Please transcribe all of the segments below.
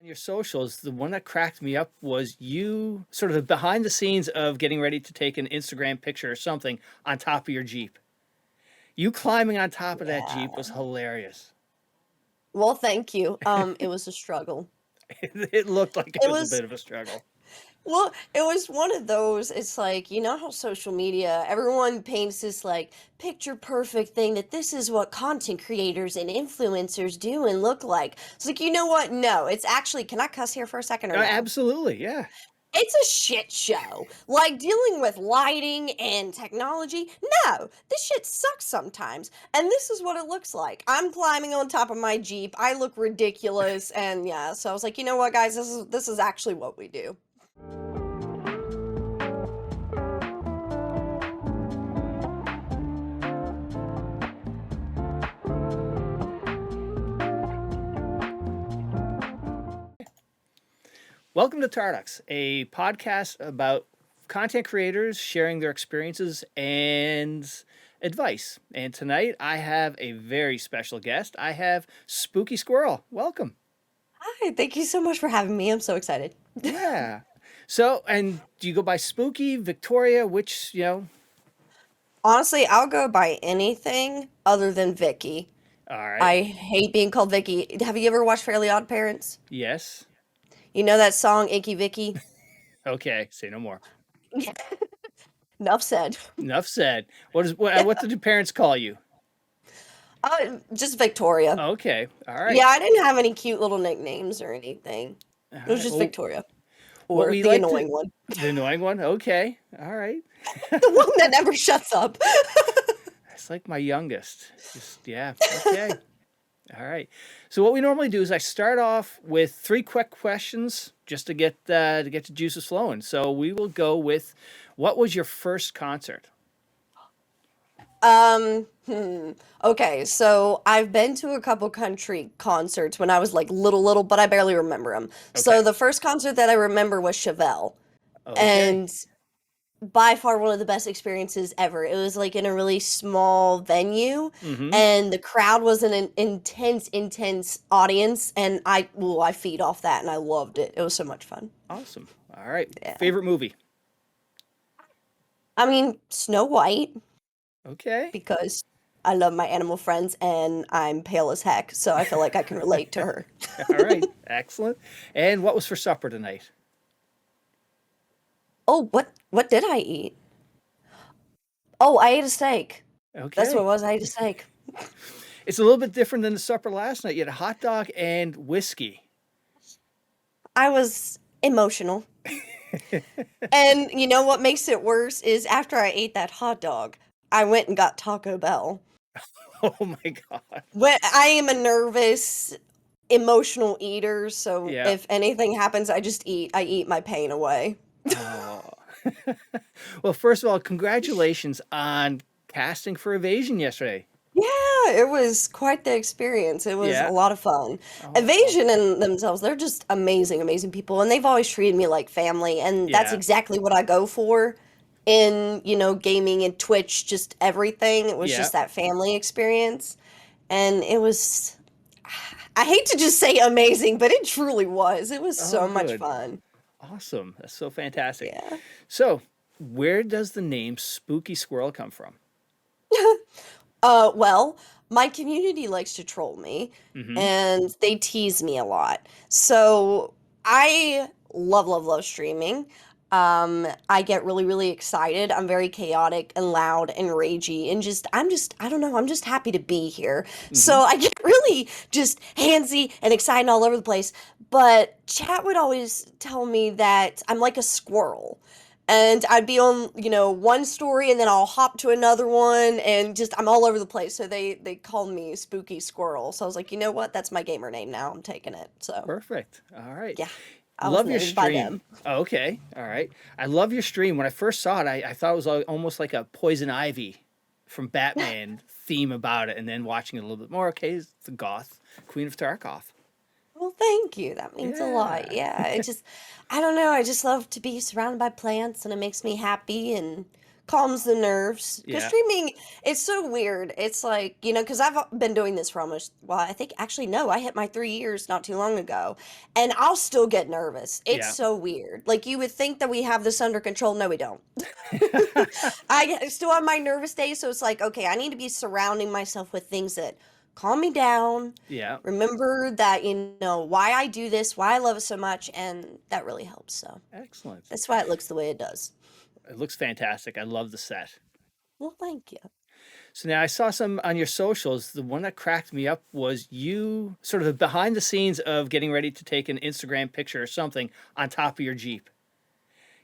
your socials, the one that cracked me up was you sort of behind the scenes of getting ready to take an Instagram picture or something on top of your Jeep. You climbing on top of that Jeep Yeah. was hilarious. Well, thank you. It was a struggle. It looked like it It was a was bit of a struggle. well, it was one of those. It's like, you know how social media, everyone paints this like picture perfect thing that this is what content creators and influencers do and look like. It's like, you know what? No, it's actually, can I cuss here for a second or no? Absolutely, yeah. It's a shit show. Like dealing with lighting and technology. No, this shit sucks sometimes. And this is what it looks like. I'm climbing on top of my Jeep. I look ridiculous. And yeah, so I was like, you know what, guys, this is actually what we do. Welcome to Tarducks, a podcast about content creators sharing their experiences and advice. And tonight I have a very special guest. I have Spooky Squirrel. Welcome. Hi, thank you so much for having me. I'm so excited. Yeah. So, and do you go by Spooky, Victoria, which? Honestly, I'll go by anything other than Vicky. All right. I hate being called Vicky. Have you ever watched Fairly Odd Parents? Yes. You know that song, Icky Vicky? Okay. Say no more. Enough said. Enough said. What did your parents call you? Just Victoria. Okay. All right. Yeah, I didn't have any cute little nicknames or anything. All It was right. just Well, Victoria. what Or we the like to annoying one. the annoying one. Okay. All right. The one that never shuts up. It's like my youngest. Just yeah. Okay. All right. So what we normally do is I start off with 3 quick questions just to get the juices flowing. So we will go with, what was your first concert? Okay, so I've been to a couple country concerts when I was like little, but I barely remember them. So Okay. the first concert that I remember was Chevelle. Okay. And by far one of the best experiences ever. It was like in a really small venue, Mm-hmm. and the crowd was an intense audience, and I feed off that, and I loved it. It was so much fun. Awesome. All right. Yeah. Favorite movie? I mean, Snow White, Okay. because I love my animal friends and I'm pale as heck, so I feel like I can relate to her. All right. Excellent. And what was for supper tonight? Oh, what did I eat? Oh, I ate a steak. That's what it Okay. was. I ate a steak. It's a little bit different than the supper last night. You had a hot dog and whiskey. I was emotional. And you know what makes it worse is after I ate that hot dog, I went and got Taco Bell. Oh my God. When I am a nervous, emotional eater, so Yeah. if anything happens, I just eat. I eat my pain away. Oh. Well, first of all, congratulations on casting for Evasion yesterday. Yeah, it was quite the experience. It was a Yeah. lot of fun. Oh, Evasion in themselves, they're just amazing, amazing people, and they've always treated me like family, and that's yeah. exactly what I go for in, gaming and Twitch, just everything. It was Yeah. just that family experience, and it was, I hate to just say amazing, but it truly was. It was Oh, so much good. fun. Awesome. That's so fantastic. Yeah. So, where does the name Spooky Squirrel come from? Well, my community likes to troll me Mm-hmm. and they tease me a lot. So I love streaming. I get really excited. I'm very chaotic and loud and ragey and I don't know, I'm just happy to be here. So Mm-hmm. I get really just handsy and excited all over the place. But chat would always tell me that I'm like a squirrel. And I'd be on, one story and then I'll hop to another one and just I'm all over the place. So they called me Spooky Squirrel. So I was like, you know what? That's my gamer name now. I'm taking it. So Perfect. All right. yeah, I was Love your named by stream. them. Oh, okay. All right. I love your stream. When I first saw it, I thought it was almost like a Poison Ivy from Batman theme about it. And then watching it a little bit more, okay, it's the goth Queen of Tarkov. Well, thank you. That means a lot. Yeah. Yeah, I don't know. I just love to be surrounded by plants and it makes me happy and calms the nerves. Because Yeah. streaming, it's so weird. It's like, because I've been doing this for almost, well, I think actually, no, I hit my 3 years not too long ago, and I'll still get nervous. It's Yeah. so weird. Like, you would think that we have this under control. No, we don't. I still have my nervous days, so it's like, okay, I need to be surrounding myself with things that calm me down. Yeah. Remember that, why I do this, why I love it so much, and that really helps. So Excellent. that's why it looks the way it does. It looks fantastic. I love the set. Well, thank you. So now I saw some on your socials. The one that cracked me up was you sort of behind the scenes of getting ready to take an Instagram picture or something on top of your Jeep.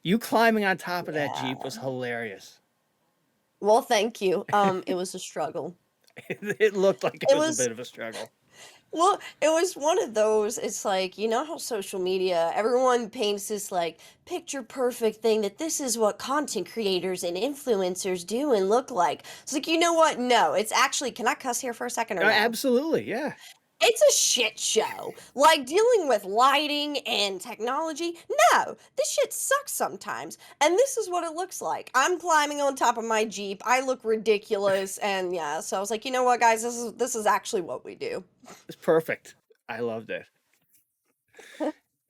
You climbing on top of that Jeep Yeah. was hilarious. Well, thank you. It was a struggle. It looked like it It was a was bit of a struggle. Well, it was one of those. It's like, how social media, everyone paints this like picture perfect thing that this is what content creators and influencers do and look like. It's like, you know what? No, it's actually, can I cuss here for a second or no? Absolutely, yeah. It's a shit show. Like dealing with lighting and technology. No, this shit sucks sometimes. And this is what it looks like. I'm climbing on top of my Jeep. I look ridiculous. And yeah, so I was like, you know what, guys, this is actually what we do. It's perfect. I loved it.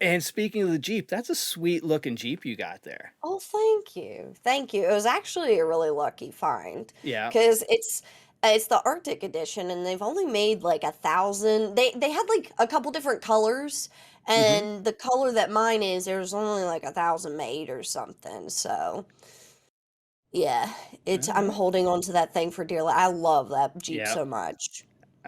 And speaking of the Jeep, that's a sweet looking Jeep you got there. Oh, thank you. Thank you. It was actually a really lucky find Yeah. because it's the Arctic edition and they've only made like 1,000. They had like a couple different colors Mm-hmm. and the color that mine is there's only like 1,000 made or something. So, yeah, All I'm right. holding on to that thing for dear life. I love that Jeep Yeah. so much.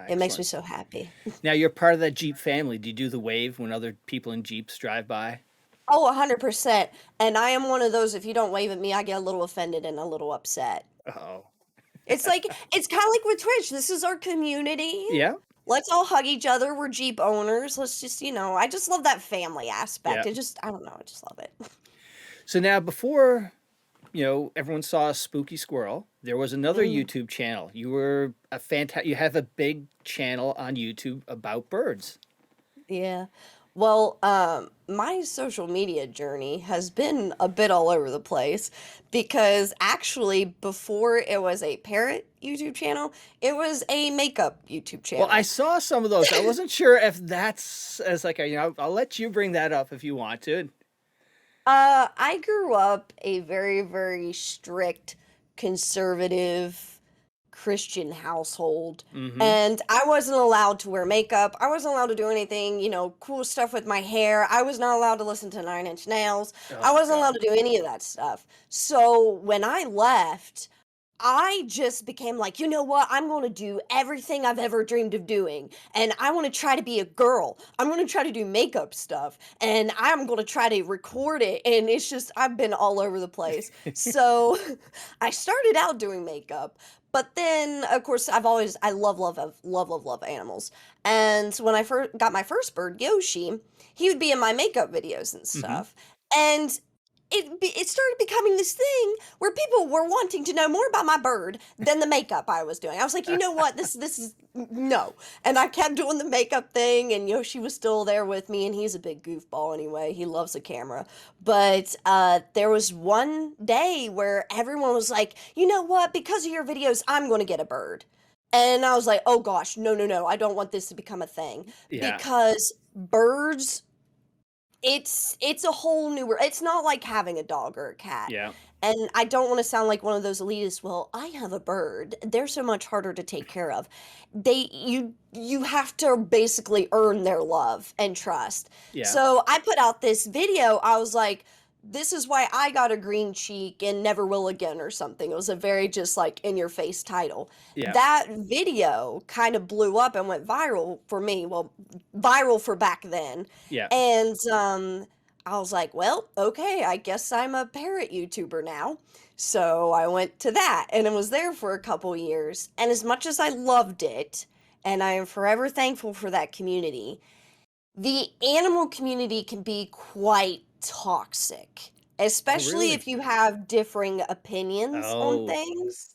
It makes me Excellent. so happy. Now you're part of that Jeep family. Do you do the wave when other people in Jeeps drive by? Oh, 100%. And I am one of those, if you don't wave at me, I get a little offended and a little upset. Oh. It's kind of like with Twitch. This is our community. Yeah. Let's all hug each other. We're Jeep owners. Let's just, I just love that family aspect. Yeah. I don't know, I just love it. So now before, everyone saw Spooky Squirrel, there was another Mm, YouTube channel. You were you have a big channel on YouTube about birds. yeah. Well, my social media journey has been a bit all over the place because actually, before it was a parrot YouTube channel, it was a makeup YouTube Well, I channel. saw some of those. I wasn't sure if that's as like a, I'll let you bring that up if you want to. I grew up a very, very strict, conservative Christian household, Mm-hmm. and I wasn't allowed to wear makeup. I wasn't allowed to do anything, cool stuff with my hair. I was not allowed to listen to Nine Inch Nails. I Oh wasn't allowed God. to do any of that stuff. So when I left, I just became like, you know what? I'm going to do everything I've ever dreamed of doing. And I want to try to be a girl. I'm going to try to do makeup stuff. And I'm going to try to record it. And it's just, I've been all over the place. So I started out doing makeup. But then, of course, I love animals. And when I first got my first bird, Yoshi, he would be in my makeup videos and Mm-hmm. stuff. And it started becoming this thing where people were wanting to know more about my bird than the makeup I was doing. I was like, you know what, this is no, and I kept doing the makeup thing, and Yoshi was still there with me, and he's a big goofball anyway. He loves a camera, but there was one day where everyone was like, you know what, because of your videos, I'm going to get a bird. And I was like, oh gosh, no, no, no, I don't want this to become a thing Yeah. because birds it's a whole new world. It's not like having a dog or a cat. Yeah. And I don't want to sound like one of those elitists, well, I have a bird. They're so much harder to take care of. You have to basically earn their love and trust. Yeah. So I put out this video. I was like, this is why I got a green cheek and never will again or something. It was a very just like in your face title. Yeah. That video kind of blew up and went viral for me. Well, viral for back then. Yeah. And I was like, well, okay, I guess I'm a parrot YouTuber now. So I went to that and it was there for a couple years. And as much as I loved it, and I am forever thankful for that community, the animal community can be quite toxic, Oh, especially really? if you have differing opinions on Oh, things,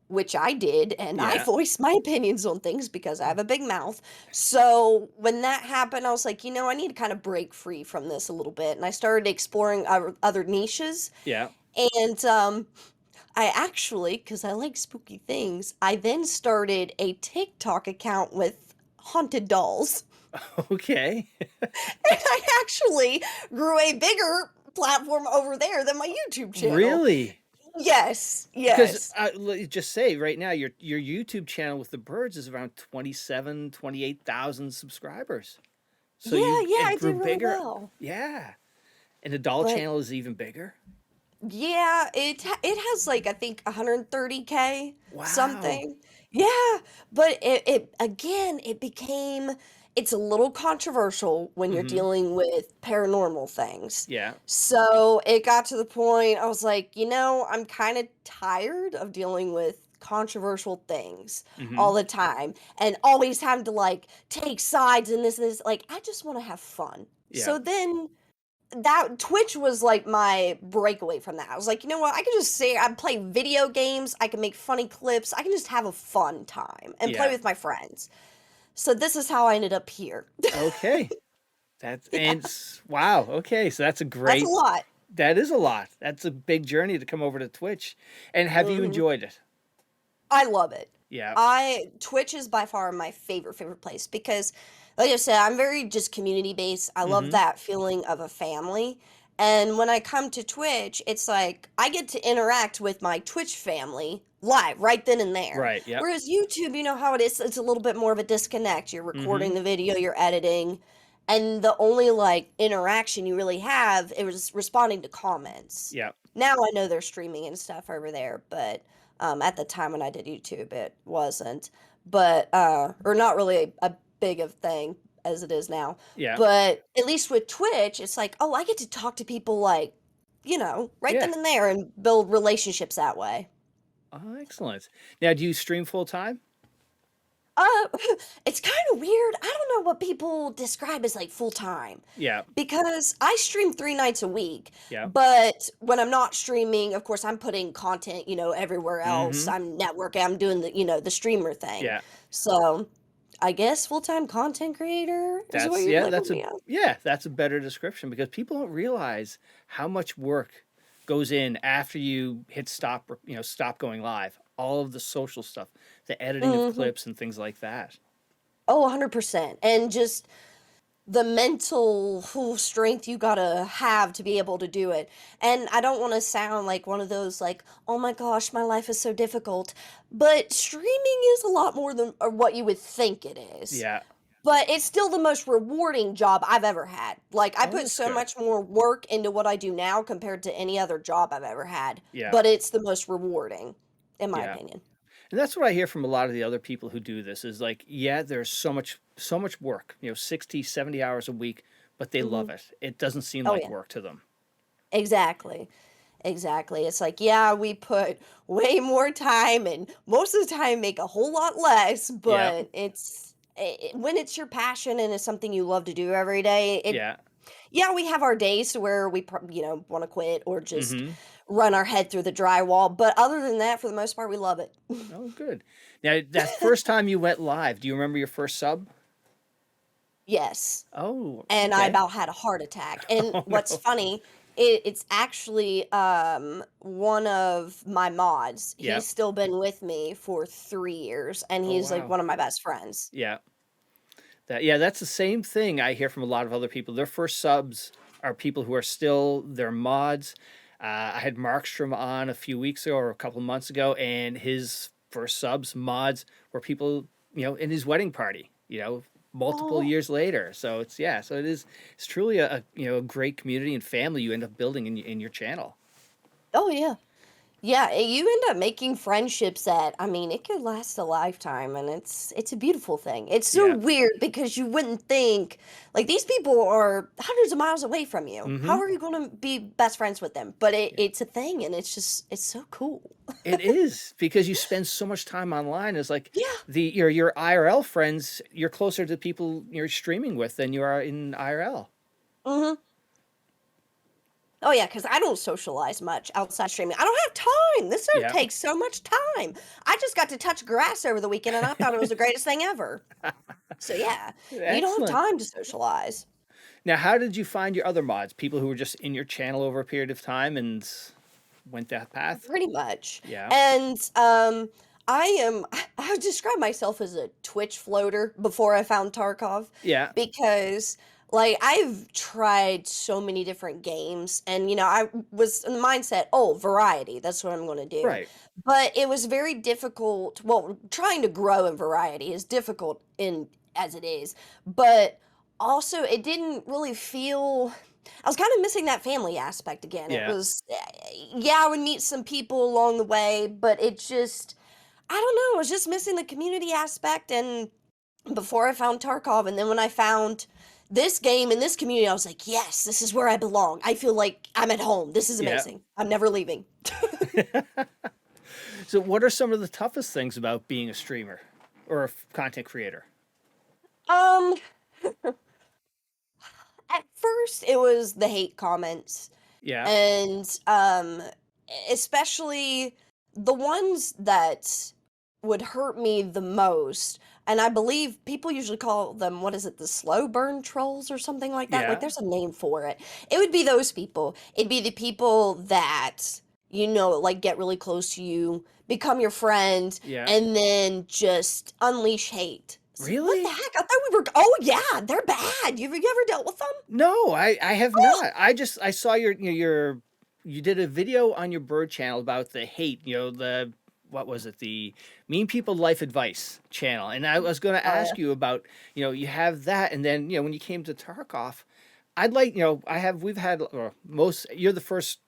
which I did, and I yeah. voiced my opinions on things because I have a big mouth. So when that happened, I was like, I need to kind of break free from this a little bit. And I started exploring other niches. Yeah. And I actually, because I like spooky things, I then started a TikTok account with haunted dolls. Okay. And I actually grew a bigger platform over there than my YouTube channel. Really? Yes, Because yes. let me just say right now, your YouTube channel with the birds is around 28,000 subscribers. So Yeah, you yeah, it I grew did really bigger. well. Yeah. And the doll But channel is even bigger. yeah, it has like I think 130K Wow. something. Yeah, but it again it became it's a little controversial when you're Mm-hmm. dealing with paranormal things. Yeah. So it got to the point I was like, I'm kind of tired of dealing with controversial things Mm-hmm. all the time and always having to like take sides in this and this. Like I just want to have fun. Yeah. So then that Twitch was like my breakaway from that. I was like, you know what? I can just say I play video games, I can make funny clips, I can just have a fun time and play Yeah. with my friends. So this is how I ended up here. Okay. That's Yeah, wow. Okay. So that's a that's a great lot. that is a lot. That's a big journey to come over to Twitch. And have you hmm enjoyed it? I love it. Yeah. I Twitch is by far my favorite place because like I said, I'm very just community based. I love Mm-hmm. that feeling of a family. And when I come to Twitch, it's like I get to interact with my Twitch family live right then and there. Right. Yep. Whereas YouTube, you know how it is, it's a little bit more of a disconnect. You're Mm-hmm. recording the video, you're editing, and the only like interaction you really have is responding to comments. Yep. Now I know they're streaming and stuff over there, but at the time when I did YouTube, it wasn't, but or not really a big of thing as it is now. Yeah. But at least with Twitch, it's like, oh, I get to talk to people like, right Yeah. then and there and build relationships that way. Oh, excellent. Now, do you stream full time? Uh, it's kind of weird. I don't know what people describe as like full time. Yeah. Because I stream 3 nights a week, Yeah. but when I'm not streaming, of course, I'm putting content, everywhere else. Mm-hmm. I'm networking, I'm doing the streamer thing. Yeah. So, I guess full-time content creator is what That's you'd yeah, label that's a me as. yeah, that's a better description because people don't realize how much work goes in after you hit stop, stop going live. All of the social stuff, the editing of Mhm. clips and things like that. Oh, 100%. And just the mental strength you gotta have to be able to do it. And I don't want to sound like one of those like, oh my gosh, my life is so difficult. But streaming is a lot more than or what you would think it is. Yeah. But it's still the most rewarding job I've ever had. Like I Oh, put that's so good. much more work into what I do now compared to any other job I've ever had. Yeah. But it's the most rewarding, in my Yeah. opinion. And that's what I hear from a lot of the other people who do this is like, yeah, there's so much work, 60, 70 hours a week, but they love hmm it. It doesn't seem Oh like yeah, work to them. exactly. Exactly. It's like, yeah, we put way more time and most of the time make a whole lot less, Yeah. but when it's your passion and it's something you love to do every day, Yeah. yeah, we have our days to where we, want to quit or just Mm-hmm. run our head through the drywall. But other than that, for the most part, we love it. Oh, good. Now, that first time you went live, do you remember your first sub? Yes. Oh, And I okay. about had a heart attack. And Oh what's no. funny, it's actually one of my mods. Yeah. He's still been with me for 3 years, and Oh he's like wow. one of my best friends. Yeah. That's the same thing I hear from a lot of other people. Their first subs are people who are still their mods. I had Markstrom on a few weeks ago or a couple months ago, and his first subs mods were people in his wedding party. Multiple Oh, years later. So so it's truly a great community and family you end up building in your channel. oh yeah. Yeah, you end up making friendships that I mean, it could last a lifetime and it's a beautiful thing. It's so Yeah. weird because you wouldn't think like these people are hundreds of miles away from you. How Mm-hmm. are you going to be best friends with them? But Yeah. it's a thing and it's so cool. It is because you spend so much time online. It's like Yeah. your IRL friends, you're closer to people you're streaming with than you are in IRL. Mhm. Oh yeah, because I don't socialize much outside streaming. I don't have time. This stuff Yeah. takes so much time. I just got to touch grass over the weekend and I thought it was the greatest thing ever. So yeah, you don't have Excellent. time to socialize. Now, how did you find your other mods? People who were just in your channel over a period of time and went that path. Pretty much. Yeah. And I am I would describe myself as a Twitch floater before I found Tarkov Yeah. because like I've tried so many different games and I was in the mindset, oh, variety, that's what I'm going to do. Right. But it was very difficult. Well, trying to grow in variety is difficult in as it is, but also it didn't really feel I was kind of missing that family aspect again. It Yeah. was, yeah, I would meet some people along the way, but it just, I don't know, I was just missing the community aspect. And before I found Tarkov, and then when I found this game and this community, I was like, yes, this is where I belong. I feel like I'm at home. This is Yeah. amazing. I'm never leaving. So, what are some of the toughest things about being a streamer or a content creator? Um, at first, it was the hate comments. Yeah. And especially the ones that would hurt me the most, and I believe people usually call them, what is it, the slow burn trolls or something like that, like Yeah. there's a name for it. It would be those people. It'd be the people that like get really close to you, become your friend, Yeah. and then just unleash hate. It's like, what the Really? heck, I thought we were, oh yeah, they're bad. You ever dealt with them? No, I have not. I saw you did a video on your bird channel about the hate, the what was it? The Mean People Life Advice channel. And I was going to Oh yeah. ask you about, you have that and then, when you came to Tarkov, I'd like, we've had or most you're the first,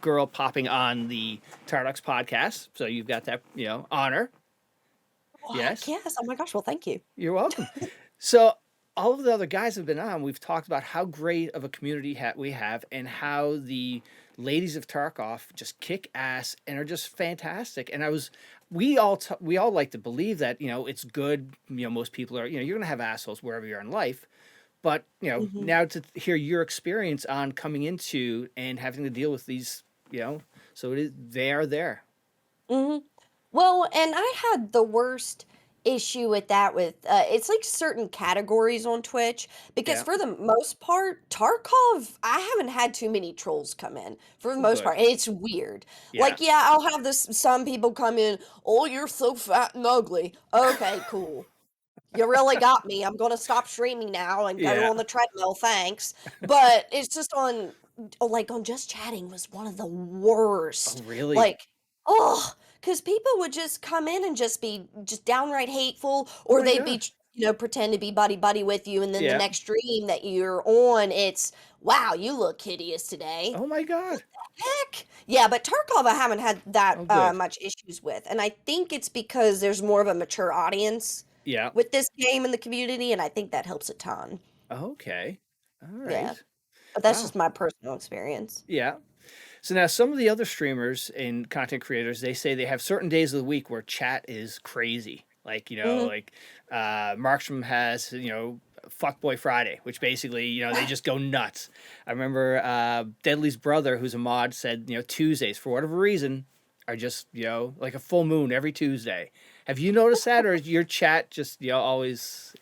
girl popping on the Tarducks podcast. So you've got that, honor. Oh, heck Yes. yes. Oh my gosh. Well, thank you. You're welcome. So all of the other guys have been on. We've talked about how great of a community we have, and how the ladies of Tarkov just kick ass and are just fantastic. And we all like to believe that it's good. Most people are you're gonna have assholes wherever you are in life, but Mhm. now to hear your experience on coming into and having to deal with these, so they are there. Mhm. Well, and I had the worst issue with that with it's like certain categories on Twitch because Yeah. for the most part, Tarkov, I haven't had too many trolls come in for the Well, most good. part. And it's weird. Yeah. Like, yeah, I'll have this some people come in, "Oh, you're so fat and ugly." Okay, cool. You really got me. I'm gonna stop streaming now and go Yeah. on the treadmill, thanks. But it's just like on Just Chatting was one of the Oh, worst. really? Like, oh, because people would just come in and just be just downright hateful, Oh or my they'd be, gosh. pretend to be buddy buddy with you, and then the Yeah. next stream that you're on, it's wow, you look hideous today. Oh my What God. the heck? Yeah, but Tarkov I haven't had that Oh, good. much issues with, and I think it's because there's more of a mature audience Yeah. with this game in the community, and I think that helps a ton. Okay. All Yeah, right. but that's Wow. just my personal experience. Yeah. So now some of the other streamers and content creators, they say they have certain days of the week where chat is crazy. Like, Mhm. Markstrom has, Fuckboy Friday, which basically, they just go nuts. I remember Deadly's brother, who's a mod, said, Tuesdays, for whatever reason, are just, like a full moon every Tuesday. Have you noticed that, or is your chat just, always,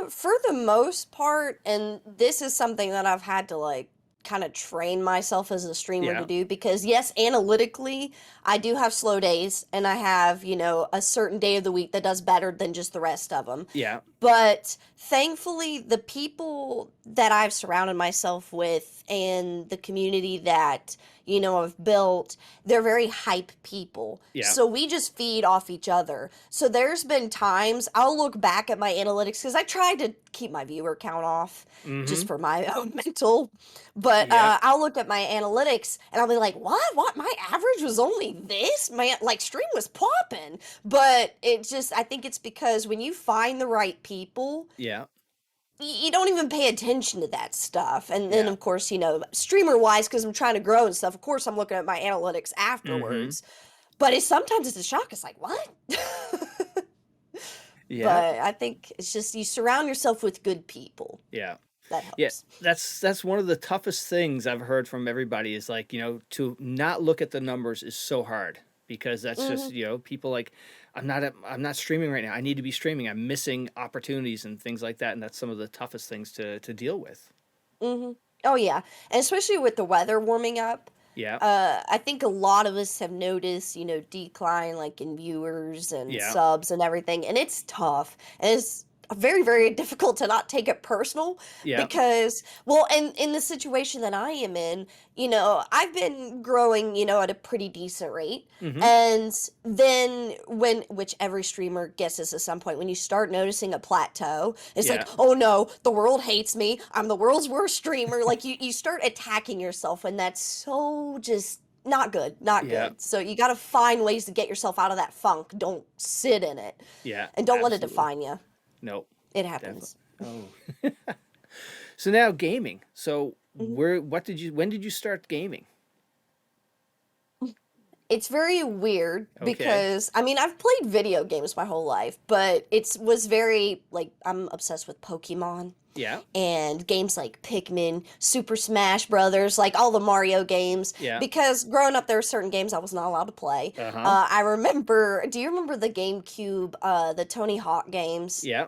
For the most part, and this is something that I've had to like kind of train myself as a streamer to yeah, do because yes, analytically, I do have slow days and I have, a certain day of the week that does better than just the rest of them. yeah, But thankfully, the people that I've surrounded myself with and the community that, I've built, they're very hype people. yeah, So we just feed off each other. So there's been times I'll look back at my analytics because I tried to keep my viewer count off mm-hmm, just for my own mental. But yep, I'll look at my analytics and I'll be like, what? What? My average was only this? My like stream was popping. But it just, I think it's because when you find the right people, yeah, you don't even pay attention to that stuff. And then, yeah, of course, streamer wise, because I'm trying to grow and stuff, of course, I'm looking at my analytics mm-hmm, afterwards. But sometimes it's a shock. It's like, what? yeah, But I think it's just you surround yourself with good people. yeah. That Yeah, helps. that's one of the toughest things I've heard from everybody is like, to not look at the numbers is so hard because that's Hmm. just, people like I'm not streaming right now. I need to be streaming. I'm missing opportunities and things like that, and that's some of the toughest things to deal with. Hmm. Oh, yeah. And especially with the weather warming up. Yeah. I think a lot of us have noticed, decline like in viewers and Yeah. subs and everything, and it's tough. And it's very, very difficult to not take it personal Yeah. because, well, and in the situation that I am in, I've been growing, at a pretty decent rate. Mhm. And then which every streamer guesses at some point, when you start noticing a plateau, it's like, Yeah. oh no, the world hates me. I'm the world's worst streamer. Like you start attacking yourself, and that's so just not good, not Yeah. good. So you got to find ways to get yourself out of that funk. Don't sit in it, Yeah. and don't let it Absolutely. define you. No. It Definitely. happens. Oh. So now gaming. So Mhm. when did you start gaming? It's very weird Okay. because I mean I've played video games my whole life, but it was very like I'm obsessed with Pokemon Yeah. and games like Pikmin, Super Smash Brothers, like all the Mario games. Yeah. Because growing up, there were certain games I was not allowed to play. Uh-huh. I remember. Do you remember the GameCube, the Tony Hawk games? Yeah.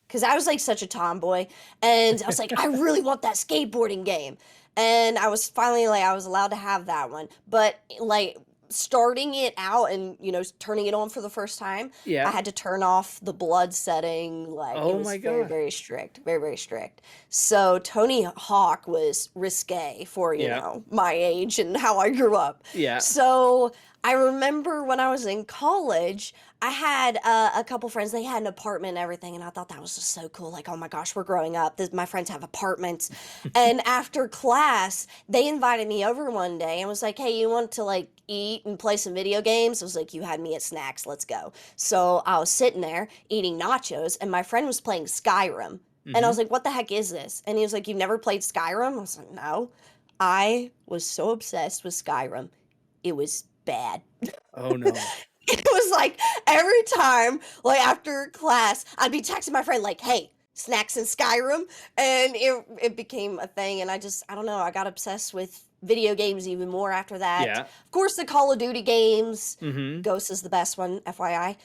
Because I was like such a tomboy, and I was like, I really want that skateboarding game. And I was finally like, I was allowed to have that one. But like starting it out and turning it on for the first time, I Yeah. had to turn off the blood setting. Like it Oh was my very, God. very strict, very, very strict. So Tony Hawk was risque for Yeah. my age and how I grew up. Yeah. So I remember when I was in college, I had a couple friends. They had an apartment and everything, and I thought that was just so cool. Like, oh my gosh, we're growing up. My friends have apartments. And after class, they invited me over one day and was like, "Hey, you want to like eat and play some video games?" I was like, "You had me at snacks. Let's go." So I was sitting there eating nachos, and my friend was playing Skyrim. And I was Mhm. like, "What the heck is this?" And he was like, "You've never played Skyrim?" I was like, "No." I was so obsessed with Skyrim. It was bad. Oh no. It was like every time, like after class, I'd be texting my friend like, "Hey, snacks in Skyrim," and it became a thing. And I don't know, I got obsessed with video games even more after that. Yeah. Of course, the Call of Duty games. Mhm. Ghost is the best one, FYI.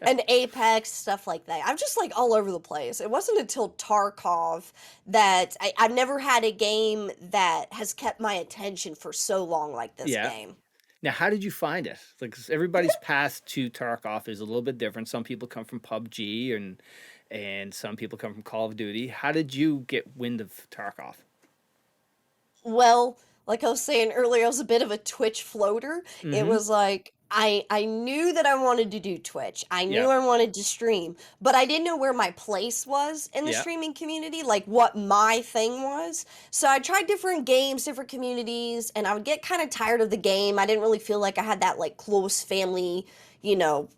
And Apex, stuff like that. I'm just like all over the place. It wasn't until Tarkov that I've never had a game that has kept my attention for so long like this Yeah. game. Now, how did you find it? Like, 'cause everybody's path to Tarkov is a little bit different. Some people come from PUBG and some people come from Call of Duty. How did you get wind of Tarkov? Well, like I was saying earlier, I was a bit of a Twitch floater. It Mhm. was like I knew that I wanted to do Twitch. I knew Yeah. I wanted to stream, but I didn't know where my place was in the Yeah. streaming community, like what my thing was. So I tried different games, different communities, and I would get kind of tired of the game. I didn't really feel like I had that like close family,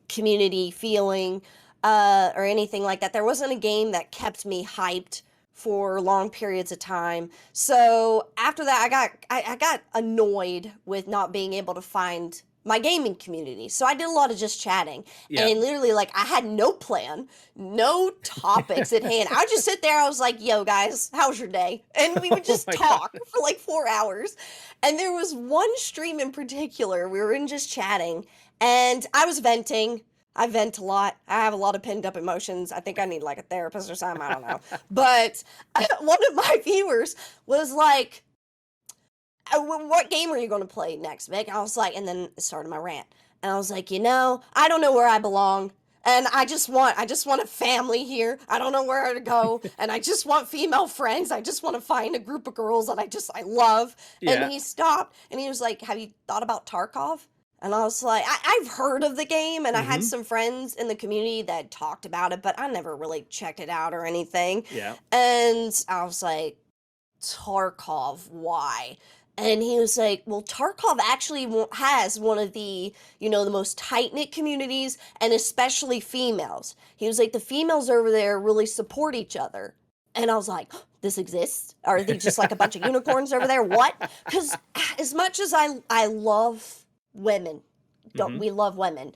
community feeling or anything like that. There wasn't a game that kept me hyped for long periods of time. So after that, I got annoyed with not being able to find my gaming community. So I did a lot of just chatting, Yeah. and literally like I had no plan, no topics at hand. I would just sit there. I was like, "Yo, guys, how's your day?" And we would Oh just my God. talk for like 4 hours. And there was one stream in particular. We were in just chatting, and I was venting. I vent a lot. I have a lot of pinned up emotions. I think I need like a therapist or something. I don't know. But one of my viewers was like, What game are you going to play next, Vic?" I was like, and then it started my rant. And I was like, I don't know where I belong. And I just want a family here. I don't know where to go. And I just want female friends. I just want to find a group of girls that I love. And Yeah. he stopped and he was like, "Have you thought about Tarkov?" And I was like, I've heard of the game, and I had Mhm. some friends in the community that talked about it, but I never really checked it out or anything. Yeah. And I was like, "Tarkov, why?" And he was like, "Well, Tarkov actually has one of the most tight knit communities, and especially females." He was like, "The females over there really support each other." And I was like, "This exists? Are they just like a bunch of unicorns over there? What?" Because as much as I love women, don't Mhm. we love women?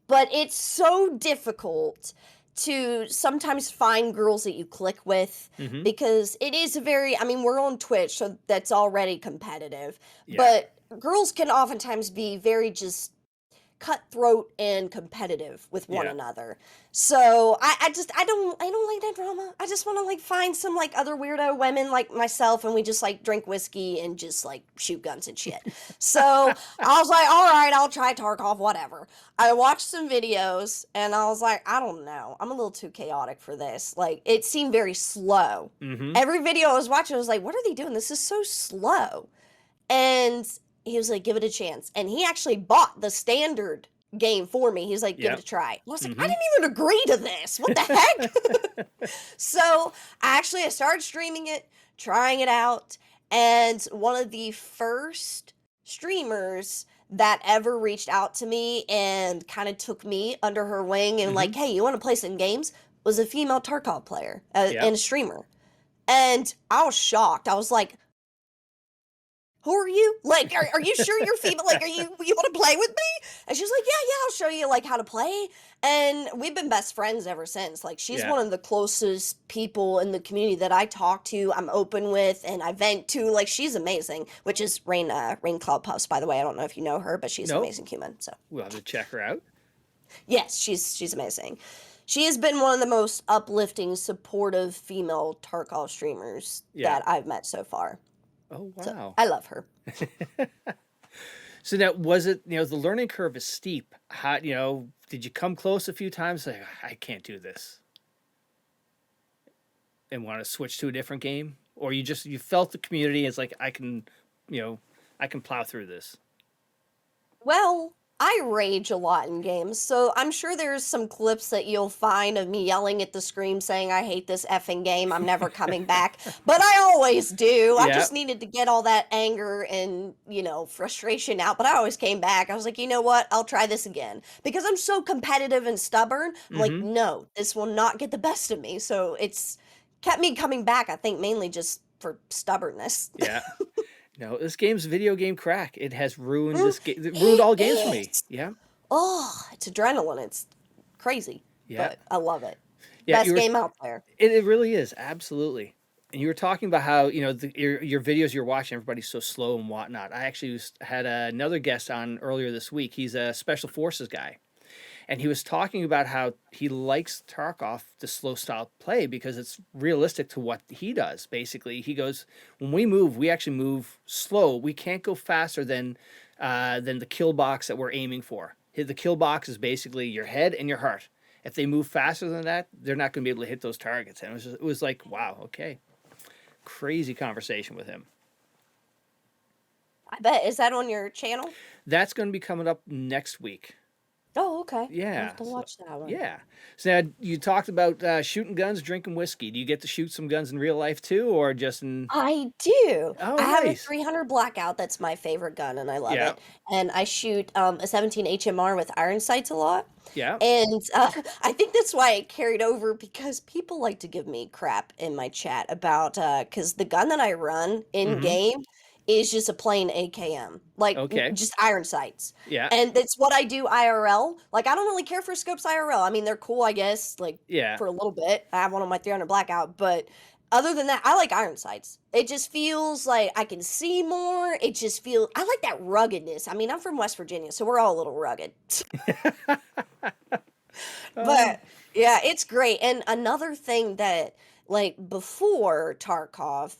But it's so difficult to sometimes find girls that you click with Mhm. because it is a very, I mean, we're on Twitch, so that's already competitive. Yeah. But girls can oftentimes be very just cutthroat and competitive with one Yeah. another. So I don't like that drama. I just want to like find some like other weirdo women like myself, and we just like drink whiskey and just like shoot guns and shit. So I was like, all right, I'll try Tarkov, whatever. I watched some videos and I was like, I don't know, I'm a little too chaotic for this. Like it seemed very slow. Mm-hmm. Every video I was watching, I was like, what are they doing? This is so slow. And he was like, give it a chance. And he actually bought the standard game for me. He's like, give it Yep. a try. I was like, I Mm-hmm. didn't even agree to this. What the heck? So I started streaming it, trying it out. And one of the first streamers that ever reached out to me and kind of took me under her wing and Mm-hmm. like, hey, you want to play some games? Was a female Tarkov player Yep. and a streamer. And I was shocked. I was like, who are you? Like, are you sure you're female? Like, you want to play with me? And she was like, yeah, I'll show you like how to play. And we've been best friends ever since. Like, she's Yeah. one of the closest people in the community that I talk to, I'm open with, and I vent to. Like, she's amazing, which is ReignCloudPuffs, by the way. I don't know if you know her, but she's an Nope. amazing human. So We'll have to check her out. yes, she's amazing. She has been one of the most uplifting, supportive female Tarkov streamers Yeah. that I've met so far. Oh, So wow. I love her. So now, was it, the learning curve is steep. How, did you come close a few times? Like, I can't do this, and want to switch to a different game? Or you felt the community, it's like, I can plow through this. Well, I rage a lot in games, so I'm sure there's some clips that you'll find of me yelling at the screen saying, I hate this effing game, I'm never coming back. But I always do. I Yeah. just needed to get all that anger and, frustration out. But I always came back. I was like, you know what? I'll try this again. Because I'm so competitive and stubborn. I'm like, Mm-hmm. no, this will not get the best of me. So it's kept me coming back, I think, mainly just for stubbornness. Yeah. No, this game's video game crack. It has ruined Mm, this game. Ruined it all games for me. is. Yeah. Oh, it's adrenaline. It's crazy, Yeah. but I love it. Yeah. Best game out there. It really is, absolutely. And you were talking about how your videos you're watching, everybody's so slow and whatnot. I actually had another guest on earlier this week. He's a special forces guy, and he was talking about how he likes Tarkov, the slow style play, because it's realistic to what he does. Basically, he goes, when we move, we actually move slow. We can't go faster than the kill box that we're aiming for. The kill box is basically your head and your heart. If they move faster than that, they're not going to be able to hit those targets. And it was like, wow, okay, crazy conversation with him. I bet. Is that on your channel? That's going to be coming up next week. Oh, okay. I'll Yeah. have to watch that one. Yeah. So now you talked about shooting guns, drinking whiskey. Do you get to shoot some guns in real life too, or just in? I do. Oh, I have a nice. 300 Blackout. That's my favorite gun, and I love Yeah. it. And I shoot a 17 HMR with iron sights a lot. Yeah. And I think that's why it carried over because people like to give me crap in my chat about because the gun that I run in Mm-hmm. game is just a plain AKM, like Okay. just iron sights. Yeah. And that's what I do IRL. Like I don't really care for scopes IRL. I mean, they're cool, I guess, like Yeah. for a little bit. I have one on my 300 Blackout, but other than that, I like iron sights. It just feels like I can see more. It just feels I like that ruggedness. I mean, I'm from West Virginia, so we're all a little rugged. But yeah, it's great. And another thing that like before Tarkov,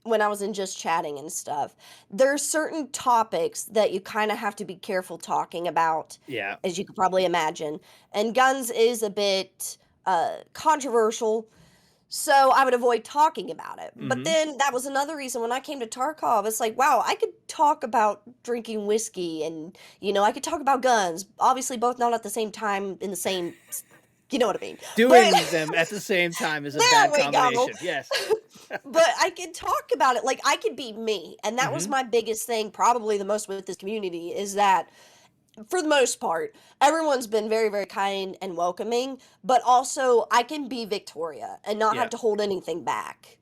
when I was in just chatting and stuff, there's certain topics that you kind of have to be careful talking about, Yeah. as you could probably imagine. And guns is a bit controversial, so I would avoid talking about it. But Mm-hmm. then that was another reason when I came to Tarkov, it's like, wow, I could talk about drinking whiskey and, I could talk about guns. Obviously, both not at the same time in the same, you know what I mean. Doing But them at the same time is a there bad we go. combination. Yes. But I could talk about it. Like, I could be me. And that was Mm-hmm. my biggest thing, probably the most with this community, is that for the most part, everyone's been very, very kind and welcoming. But also, I can be Victoria and not Yeah. have to hold anything back.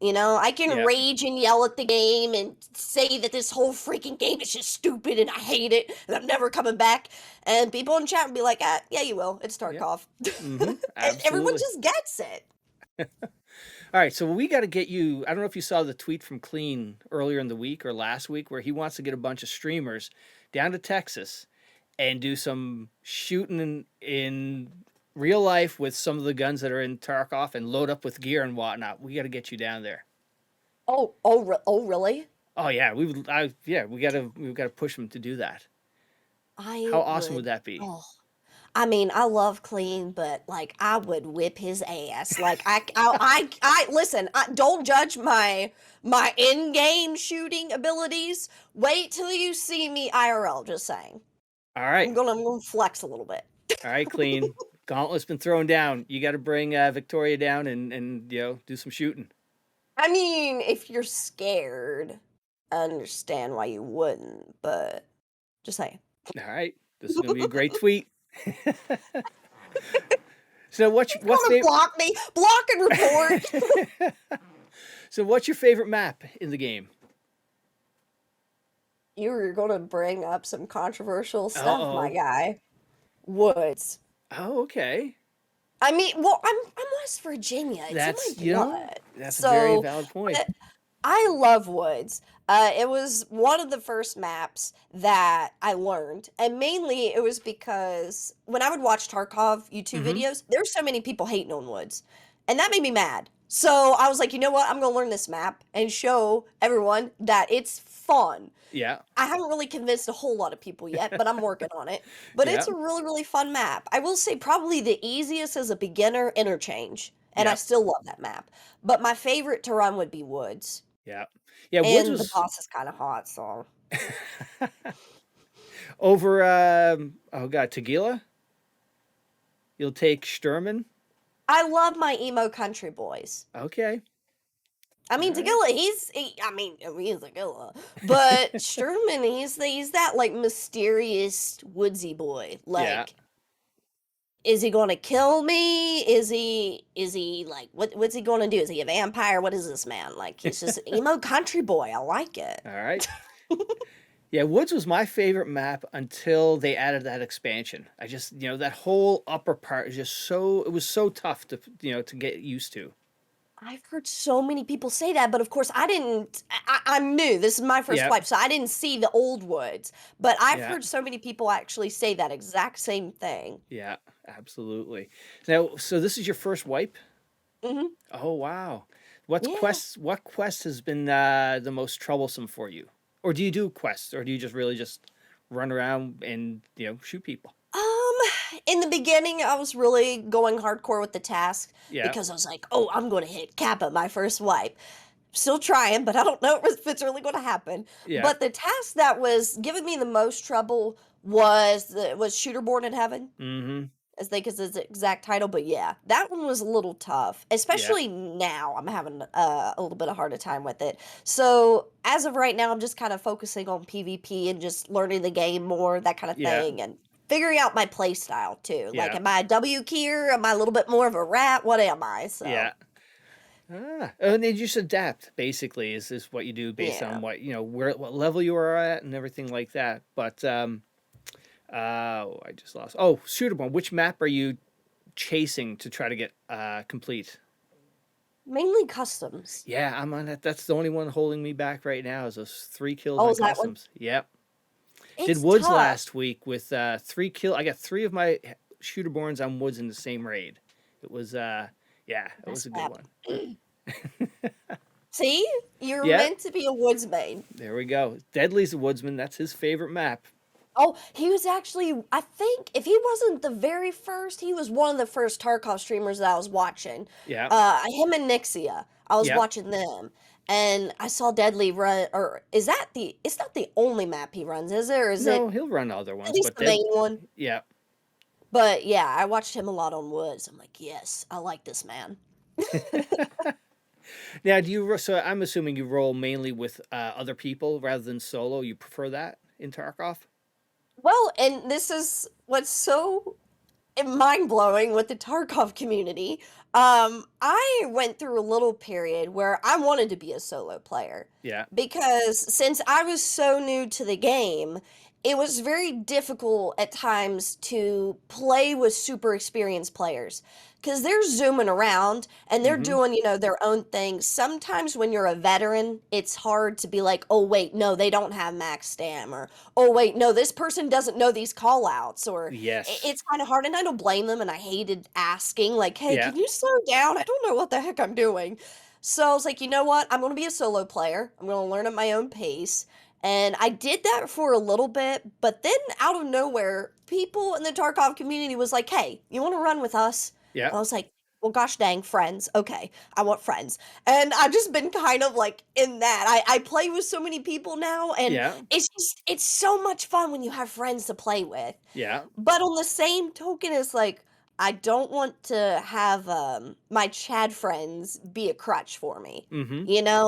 I can Yeah. rage and yell at the game and say that this whole freaking game is just stupid and I hate it and I'm never coming back. And people in chat would be like, yeah, you will. It's Yeah. Tarkov. Mm-hmm. And everyone Absolutely. just gets it. All right, so we got to get you. I don't know if you saw the tweet from Klean earlier in the week or last week, where he wants to get a bunch of streamers down to Texas and do some shooting in real life with some of the guns that are in Tarkov and load up with gear and whatnot. We got to get you down there. Oh, really? Oh yeah, we gotta push them to do that. I How awesome would would. that be? Oh, I mean, I love Klean, but like, I would whip his ass. Like, I listen. Don't judge my in-game shooting abilities. Wait till you see me IRL. Just saying. All right, I'm gonna flex a little bit. all right, Clean. Gauntlet's been thrown down. You got to bring Victoria down and do some shooting. I mean, if you're scared, I understand why you wouldn't, but just saying. All right, this is gonna be a great tweet. So what's You're what gonna favorite? block me, block and report. So what's your favorite map in the game? You're gonna bring up some controversial Uh stuff, my oh. guy. Woods. Oh, okay. I mean, well, I'm West Virginia. It's in my That's blood. that's a very So, valid point. but I love woods. It was one of the first maps that I learned, and mainly it was because when I would watch Tarkov YouTube Mm-hmm. videos, there's so many people hating on woods, and that made me mad. So I was like, you know what? I'm gonna learn this map and show everyone that it's fun. Yeah. I haven't really convinced a whole lot of people yet, but I'm working on it. But Yeah. it's a really, really fun map. I will say probably the easiest as a beginner interchange, and I Yeah. still love that map. But my favorite to run would be woods. Yeah. Yeah. Woods And the was boss is kind of hot, so over. Oh God, Tagila. You'll take Sturman. I love my emo country boys. Okay. I All mean, right. Tagilla, he's Tagilla, but Sherman, he's that like mysterious woodsy boy. Yeah. Like, is he gonna kill me? Is he like what's he gonna do? Is he a vampire? What is this man? Like, he's just an emo country boy. I like it. All right. Yeah, Woods was my favorite map until they added that expansion. I just, that whole upper part is just it was so tough to get used to. I've heard so many people say that, but of course I didn't. I'm new. This is my first Yeah. wipe, so I didn't see the old woods. But I've Yeah. heard so many people actually say that exact same thing. Yeah, absolutely. Now, so this is your first wipe? Hmm. Oh, wow. Yeah. What quest has been the most troublesome for you? Or do you do quests or do you just really just run around and, shoot people? In the beginning, I was really going hardcore with the task Yeah. because I was like, "Oh, I'm going to hit Kappa my first wipe." Still trying, but I don't know if it's really going to happen. Yeah. But the task that was giving me the most trouble was Shooterborn in Heaven. Mhm. I think is its exact title, but yeah, that one was a little tough, Yeah. especially now. I'm having a little bit of harder time with it. So as of right now, I'm just kind of focusing on PvP and just learning the game more, that kind of Yeah. thing, and figuring out my play style too. Like, Yeah. am I a W keyer? Am I a little bit more of a rat? What am I? So Yeah. And they just adapt basically is what you do based on yeah. what level you are at and everything like that. But I just lost. Oh, Shooterborn. Which map are you chasing to try to get complete? Mainly customs. Yeah, I'm on that. That's the only one holding me back right now is those 3 kills Oh, on is that one? customs. Yep. Did It's Woods tough. last week with 3 kill. I got 3 of my Shooterborns on Woods in the same raid. It was yeah, it was That's a good bad. one. See, you're Yeah, meant to be a woodsman. there we go. Deadly's a woodsman. That's his favorite map. Oh, he was actually, I think, if he wasn't the very first, he was one of the first Tarkov streamers that I was watching. Yeah, Him and Nixia, I was yeah. watching them, and I saw Deadly run, or it's not the only map he runs, is it? Or is it No, he'll run other at ones, least but the main one? yeah. But yeah, I watched him a lot on Woods. I'm like, yes, I like this man. Now, so I'm assuming you roll mainly with other people rather than solo. You prefer that in Tarkov? Well, and this is what's so mind blowing with the Tarkov community. I went through a little period where I wanted to be a solo player Yeah. because since I was so new to the game, it was very difficult at times to play with super experienced players because they're zooming around and they're Mm-hmm. doing, their own thing. Sometimes when you're a veteran, it's hard to be like, oh, wait, no, they don't have max stam, or oh, wait, no, this person doesn't know these call outs, or Yes. it's kind of hard. And I don't blame them. And I hated asking, like, hey, Yeah. can you slow down? I don't know what the heck I'm doing. So I was like, you know what? I'm going to be a solo player. I'm going to learn at my own pace. And I did that for a little bit, but then out of nowhere, people in the Tarkov community was like, "Hey, you want to run with us?" Yeah. And I was like, "Well, gosh dang, friends. Okay, I want friends." And I've just been kind of like in that. I play with so many people now, and Yeah. it's so much fun when you have friends to play with. Yeah. But on the same token, it's like I don't want to have my Chad friends be a crutch for me. Mm-hmm.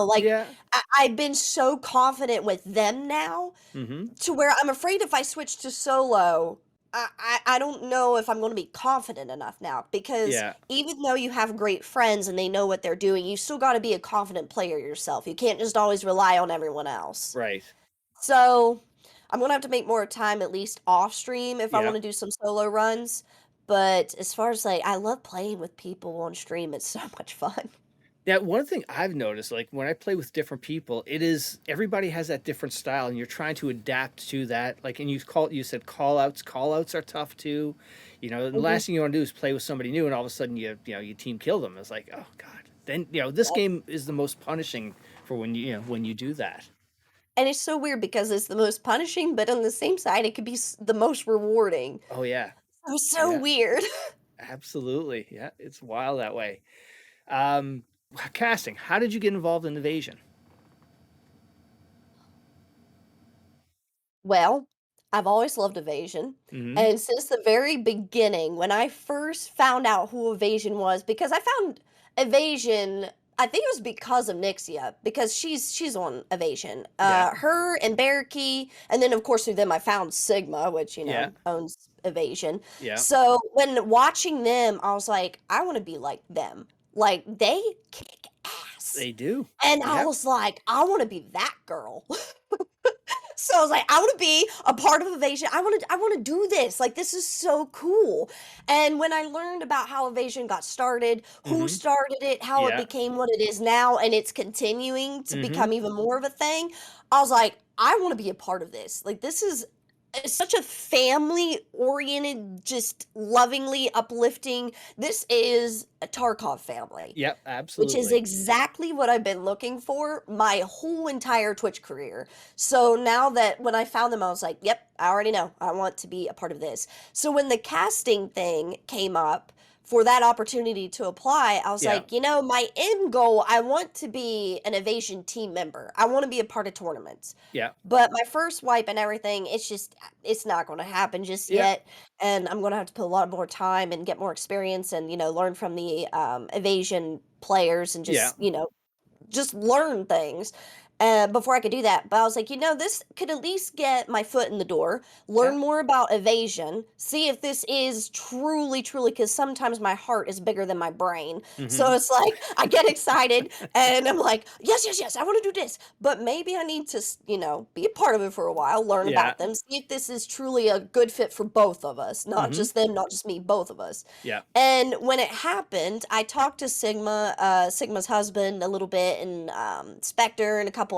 Like Yeah. I've been so confident with them now Mm-hmm. to where I'm afraid if I switch to solo, I don't know if I'm going to be confident enough now, because Yeah. even though you have great friends and they know what they're doing, you still got to be a confident player yourself. You can't just always rely on everyone else. Right. So I'm gonna have to make more time at least off stream if I Yeah. want to do some solo runs. But as far as like, I love playing with people on stream. It's so much fun. Yeah, one thing I've noticed, like when I play with different people, it is everybody has that different style, and you're trying to adapt to that. Like, and you said call outs. Call outs are tough too. The Mhm. last thing you want to do is play with somebody new, and all of a sudden you team kill them. It's like, oh god. Then this Yep. game is the most punishing for when you do that. And it's so weird because it's the most punishing, but on the same side, it could be the most rewarding. Oh yeah, So so yeah, weird. absolutely. Yeah, it's wild that way. Um, Casting. How did you get involved in Evasion? Well, I've always loved Evasion, Hmm. and since the very beginning, when I first found out who Evasion was, because I found Evasion, I think it was because of Nixia, because she's on Evasion. Yeah, Her and Sp00ky, and then of course through them I found Sigma, which yeah, owns Evasion. yeah. So when watching them, I was like, I want to be like them. Like they kick ass, They do. and I Yep. was like, I want to be that girl. So I was like, I want to be a part of Evasion. I want to do this. Like this is so cool. And when I learned about how Evasion got started, who Hmm. started it, how it Yeah. became what it is now, and it's continuing to Hmm. become even more of a thing, I was like, I want to be a part of this. Like this is it's such a family oriented, just lovingly uplifting. This is a Tarkov family, Yep. which is Absolutely. exactly what I've been looking for my whole entire Twitch career. So now that when I found them, I was like, yep, I already know. I want to be a part of this. So when the casting thing came up for that opportunity to apply, I was Yeah. like, my end goal, I want to be an Evasion team member. I want to be a part of tournaments. Yeah. But my first wipe and everything, it's not going to happen just Yeah. yet, and I'm going to have to put a lot more time and get more experience and learn from the Evasion players and Yeah. just learn things before I could do that. But I was like, this could at least get my foot in the door, Yeah. learn more about Evasion, see if this is truly, truly, because sometimes my heart is bigger than my brain. So Hmm. it's like I get excited and I'm like, yes, yes, yes, I want to do this. But maybe I need to, be a part of it for a while, learn Yeah. about them, see if this is truly a good fit for both of us, not Hmm. just them, not just me, both of us. Yeah. And when it happened, I talked to Sigma's husband a little bit, and Spectre, and a couple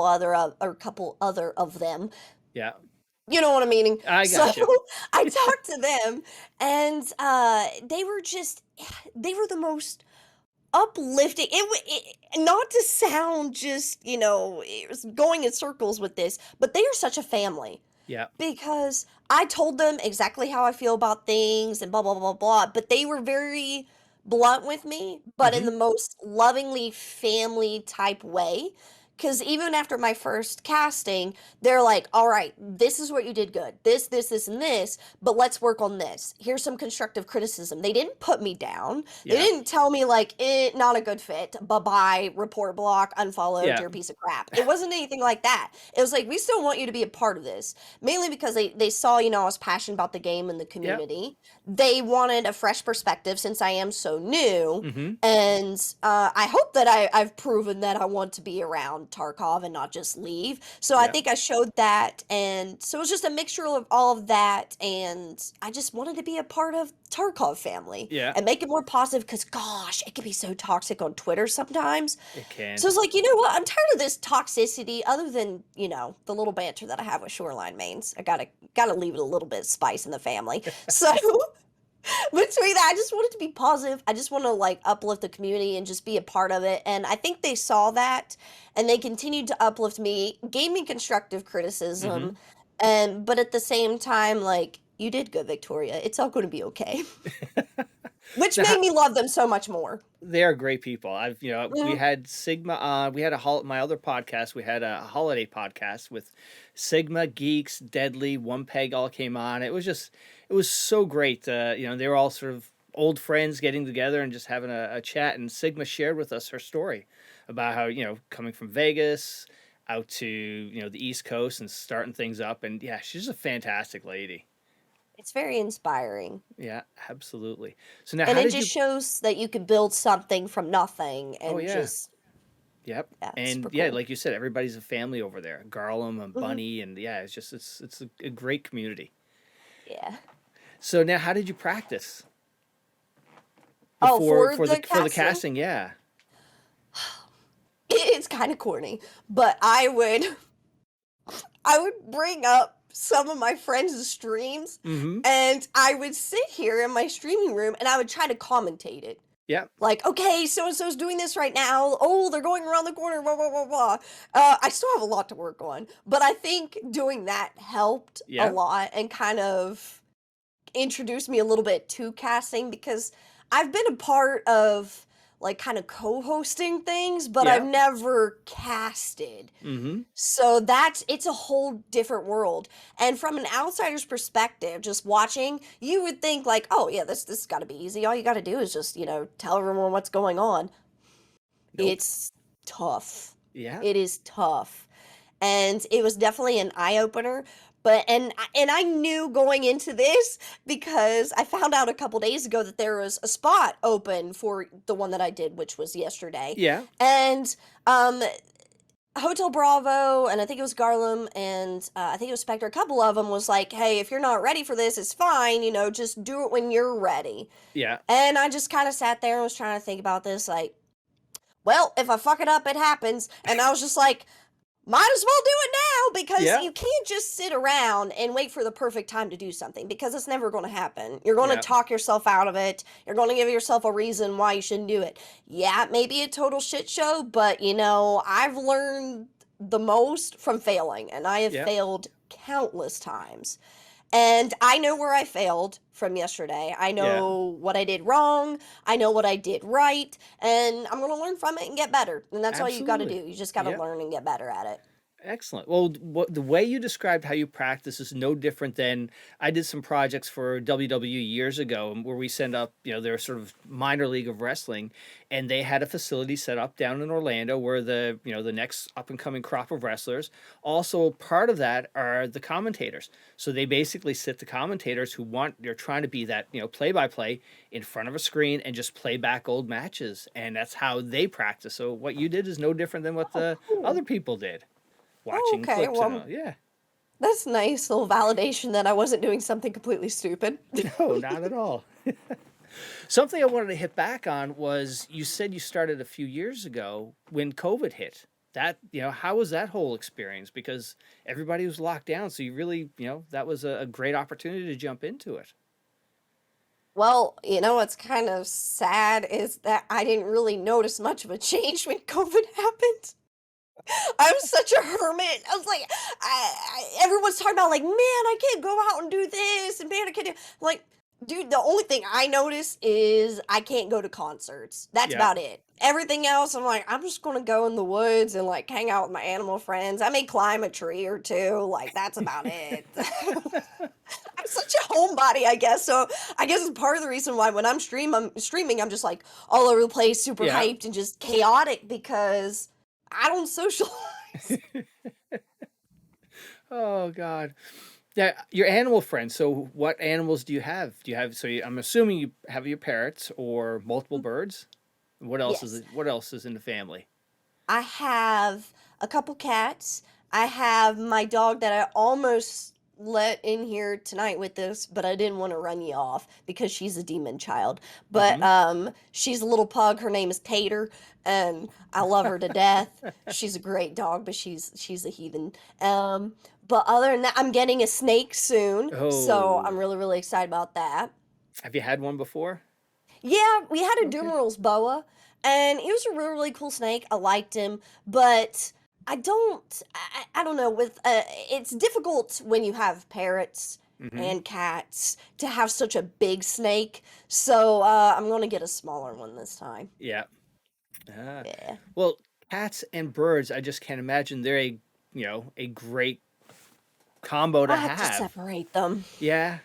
other of them. Yeah. You know what I'm meaning? I So got you. I talked to them, and they were just they were the most uplifting. Not to sound just it was going in circles with this, but they are such a family Yeah. because I told them exactly how I feel about things and blah blah blah blah, but they were very blunt with me, but in Hmm. the most lovingly family type way. Cause even after my first casting, they're like, all right, this is what you did good. This, and this, but let's work on this. Here's some constructive criticism. They didn't put me down. They Yeah. didn't tell me like not a good fit, bye-bye, report block, unfollowed, Yeah. you're a piece of crap. It wasn't anything like that. It was like, we still want you to be a part of this. Mainly because they saw, I was passionate about the game and the Yeah. community. They wanted a fresh perspective since I am so new. Hmm. And I hope that I've proven that I want to be around around Tarkov and not just leave. So I Yeah. think I showed that, and so it was just a mixture of all of that, and I just wanted to be a part of Tarkov family Yeah. and make it more positive because gosh, it can be so toxic on Twitter sometimes. It can. So it's like, you know what? I'm tired of this toxicity. Other than the little banter that I have with Shoreline mains, I gotta leave it a little bit of spice in the family. So between that, I just want it to be positive. I just want to like uplift the community and just be a part of it. And I think they saw that, and they continued to uplift me, gave me constructive criticism, Hmm. and but at the same time, like you did good, Victoria. It's all going to be okay, which Now, made me love them so much more. they are great people. We Mm, had Sigma on. We had my other podcast. We had a holiday podcast with Sigma, Geeks, Deadly, One Peg all came on. It was so great. They were all sort of old friends getting together and just having a chat. And Sigma shared with us her story about how, coming from Vegas out to, the East Coast and starting things up. And yeah, she's a fantastic lady. it's very inspiring. Yeah, absolutely. So now, And how it did just you? shows that you can build something from nothing Oh and yeah. just, Yep. yeah, super And yeah, cool. like you said, everybody's a family over there. Garlem and Hmm. Bunny, and yeah, it's a great community. Yeah. So now, how did you practice Oh, before for the for the casting, casting? Yeah. it's kind of corny, but I would bring up some of my friends' streams, Mm-hmm. and I would sit here in my streaming room and I would try to commentate it. Yep. Like, okay, so and so's doing this right now. Oh, they're going around the corner, blah, blah, blah, blah. I still have a lot to work on, but I think doing that helped a Yeah. lot and kind of introduced me a little bit to casting because I've been a part of like kind of co-hosting things, but I've Yeah. never casted. Mm-hmm. So it's a whole different world. And from an outsider's perspective, just watching, you would think like, oh yeah, this has got to be easy. All you got to do is just, tell everyone what's going on. Nope. It's tough. Yeah. It is tough. And it was definitely an eye opener. But and I knew going into this because I found out a couple days ago that there was a spot open for the one that I did, which was yesterday. Yeah. And um Hotel Bravo, and I think it was Garlem, and I think it was Spectre. A couple of them was like, "Hey, if you're not ready for this, it's fine. Just do it when you're ready." Yeah. And I just kind of sat there and was trying to think about this, like, well, if I fuck it up, it happens. And I was just like, might as well do it now because Yeah. you can't just sit around and wait for the perfect time to do something because it's never going to happen. You're going to Yeah. talk yourself out of it. You're going to give yourself a reason why you shouldn't do it. Yeah, it may be a total shit show, but I've learned the most from failing, and I have Yeah. failed countless times. And I know where I failed from yesterday. I Yeah. know what I did wrong. I know what I did right. And I'm going to learn from it and get better. And that's all you got to do. Absolutely. You just got to Yeah. learn and get better at it. Excellent. Well, the way you described how you practice is no different than I did some projects for WWE years ago, where we send up, their sort of minor league of wrestling, and they had a facility set up down in Orlando where the next up and coming crop of wrestlers. Also, part of that are the commentators. So they basically sit the commentators they're trying to be that play by play in front of a screen and just play back old matches, and that's how they practice. So what you did is no different than what Oh, the cool. other people did Oh, watching okay. clips and Well, all. Yeah. that's nice little validation that I wasn't doing something completely stupid. No, not at all. Something I wanted to hit back on was you said you started a few years ago when COVID hit. How was that whole experience? Because everybody was locked down. So you really, that was a great opportunity to jump into it. Well, what's kind of sad is that I didn't really notice much of a change when COVID happened. I'm such a hermit. I was like, everyone's talking about like, man, I can't go out and do this, and man, I can't do like, dude. The only thing I notice is I can't go to concerts. That's Yeah. about it. Everything else, I'm like, I'm just gonna go in the woods and like hang out with my animal friends. I may climb a tree or two. Like that's about it. I'm such a homebody, I guess. So I guess it's part of the reason why when I'm streaming, I'm just like all over the place, super Yeah. hyped and just chaotic because I don't socialize. Oh God. Yeah, your animal friends. So what animals do you have? I'm assuming you have your parrots or multiple birds. What else Yes. what else is in the family? I have a couple cats. I have my dog that I almost let in here tonight with us, but I didn't want to run you off because she's a demon child. But Mm-hmm. she's a little pug. Her name is Tater, and I love her to death. She's a great dog, but she's a heathen. Um, but other than that, I'm getting a snake soon, so I'm Oh, really really excited about that. have you had one before? Yeah, we had a Okay. Dumeral's boa, and he was a really, really cool snake. I liked him, but I don't know. With it's difficult when you have parrots Mm-hmm. and cats to have such a big snake. So I'm gonna get a smaller one this time. Yeah. Ah. Yeah, Well, cats and birds, I just can't imagine they're a great combo to I have to have. separate them. Yeah.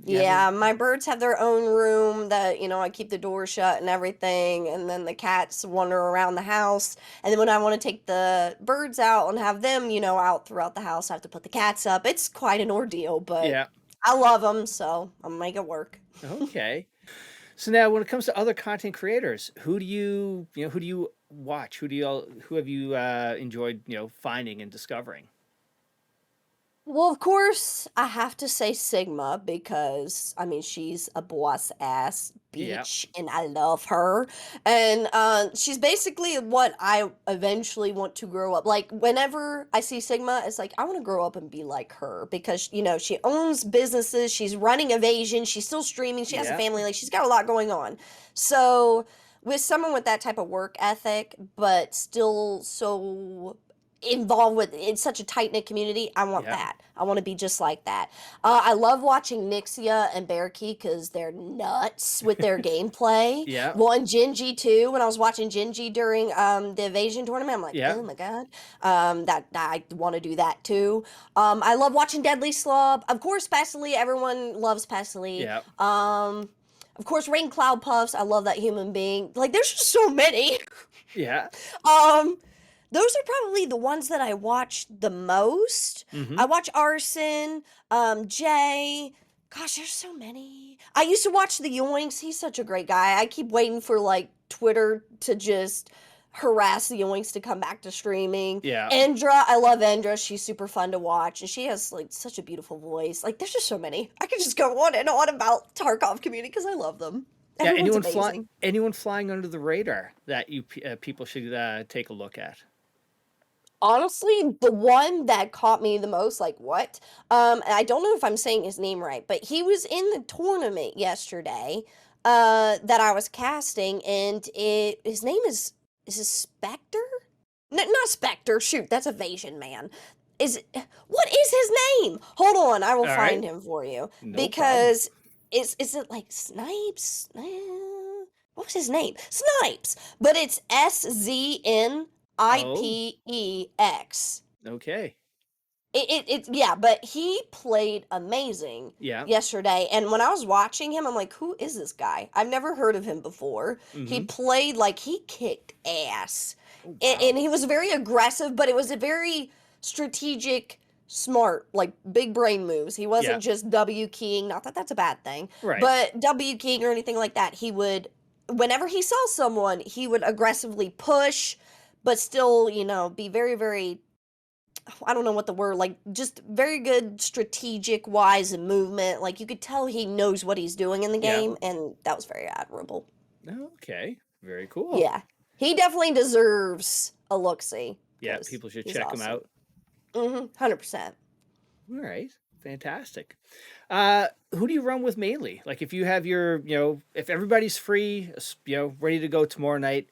Yeah. Yeah, my birds have their own room that, I keep the door shut and everything, and then the cats wander around the house. And then when I want to take the birds out and have them, out throughout the house, I have to put the cats up. It's quite an ordeal, but Yeah. I love them, so I'll make it work. Okay. So now, when it comes to other content creators, who do you watch? Who have you enjoyed, finding and discovering? Well, of course, I have to say Sigma because I mean she's a boss ass Yeah. bitch and I love her. And she's basically what I eventually want to grow up. Like whenever I see Sigma, it's like I want to grow up and be like her because she owns businesses, she's running Evasion, she's still streaming, she has a Yeah. family, like she's got a lot going on. So with someone with that type of work ethic, but still so involved with in such a tight knit community. I want Yeah. that. I want to be just like that. I love watching Nixia and Bearkey because they're nuts with their gameplay. Yeah. Well, and Genji too. When I was watching Genji during the Evasion tournament, I'm like, Yeah. oh my god, that I want to do that too. I love watching Deadly Slob. Of course, Pastily. Everyone loves Pastily. Yeah. Of course, ReignCloudPuffs. I love that human being. Like, there's just so many. Yeah. um. Those are probably the ones that I watch the most. Mm-hmm. I watch Arson, Jay. Gosh, there's so many. I used to watch the Yoinks. He's such a great guy. I keep waiting for like Twitter to just harass the Yoinks to come back to streaming. Yeah. Endra, I love Endra. She's super fun to watch, and she has like such a beautiful voice. Like, there's just so many. I could just go on and on about Tarkov community because I love them. Yeah. Everyone's amazing. Anyone flying under the radar that people should take a look at? Honestly, the one that caught me the most, like what? And I don't know if I'm saying his name right, but he was in the tournament yesterday, that I was casting, and his name is it Spectre? No, not Spectre. Shoot, that's Evasion Man. What is his name? Hold on, I will All find right. him for you No problem. because is it like Snipes? What was his name? Snipes, but it's Oh. SZNIPEX. Okay. Yeah, but he played amazing Yeah. yesterday. And when I was watching him, I'm like, who is this guy? I've never heard of him before. He Mm-hmm. played like he kicked ass. Oh And wow. he was very aggressive, but it was a very strategic, smart, like big brain moves. He Yeah. wasn't just W keying, not that that's a bad thing, Right. but W keying or anything like that. He would, whenever he saw someone, he would aggressively push, but still, be very, very, I don't know what the word, like just very good strategic wise and movement. Like you could tell he knows what he's doing in the Yeah. game, and that was very admirable. Okay. Very cool. Yeah. He definitely deserves a look-see Yeah. because People should he's check him awesome. out. 100%. All right. Fantastic. Who do you run with mainly? Like if you have if everybody's free, ready to go tomorrow night,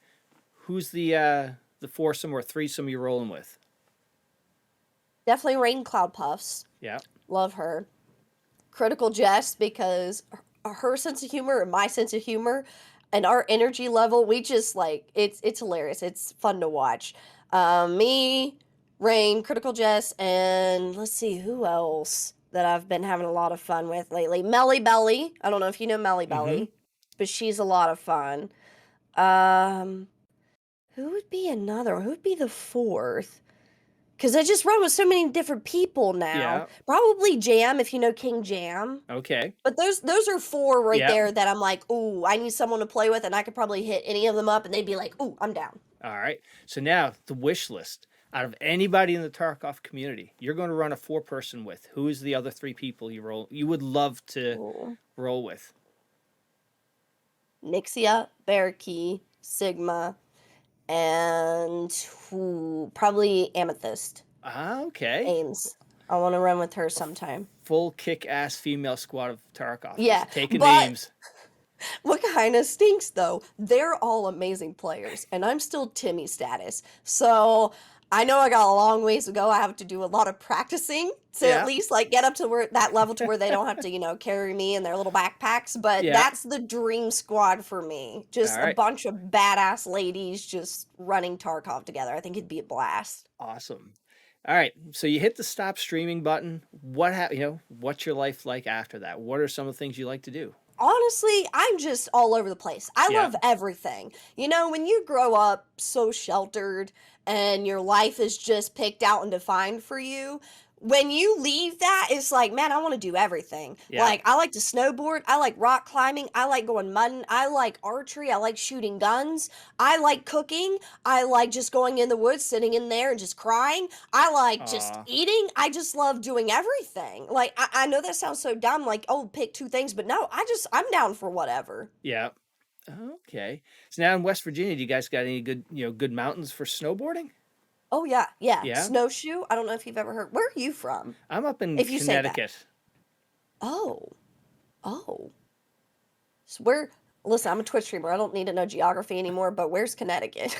who's the foursome or threesome you're rolling with? Definitely ReignCloudPuffs. Yeah. Love her. Critical Jess because her sense of humor and my sense of humor and our energy level, we just like it's hilarious. It's fun to watch. Me, Rain, Critical Jess, and let's see who else that I've been having a lot of fun with lately. Melly Belly. I don't know if you know Melly Mm-hmm. Belly, but she's a lot of fun. Um, who would be another? Who would be the fourth? Because I just run with so many different people now. Yeah. Probably Jam, if you know King Jam. Okay. But those are four right Yeah. there that I'm like, ooh, I need someone to play with, and I could probably hit any of them up, and they'd be like, ooh, I'm down. All right. So now the wish list. Out of anybody in the Tarkov community, you're going to run a 4-person with. Who is the other 3 people you would love to Ooh. roll with? Nixia, Sp00ky, Sigma, and probably Amethyst. Ah, okay. Ames. I want to run with her sometime. Full kick-ass female squad of Tarkov. Yeah, Just taking but names. what kind of stinks though? They're all amazing players, and I'm still Timmy status. So I know I got a long ways to go. I have to do a lot of practicing to at Yeah. least like get up to where that level to where they don't have to, carry me in their little backpacks. But Yeah. that's the dream squad for me. Just All a right. bunch of badass ladies just running Tarkov together. I think it'd be a blast. Awesome. All right. So you hit the stop streaming button. What's your life like after that? What are some of the things you like to do? Honestly, I'm just all over the place. I Yeah. love everything. When you grow up so sheltered and your life is just picked out and defined for you, when you leave that, it's like, man, I want to do everything. Yeah. Like, I like to snowboard. I like rock climbing. I like going mudding. I like archery. I like shooting guns. I like cooking. I like just going in the woods, sitting in there and just crying. I like just Aw. eating. I just love doing everything. Like, I know that sounds so dumb, like, oh, pick 2 things, but no, I'm down for whatever. Yeah. Okay. So now in West Virginia, do you guys got any good mountains for snowboarding? Oh, yeah, yeah. Yeah. Snowshoe. I don't know if you've ever heard. Where are you from? I'm up in If you say that. Connecticut. Oh. Oh. So listen, I'm a Twitch streamer. I don't need to know geography anymore, but where's Connecticut?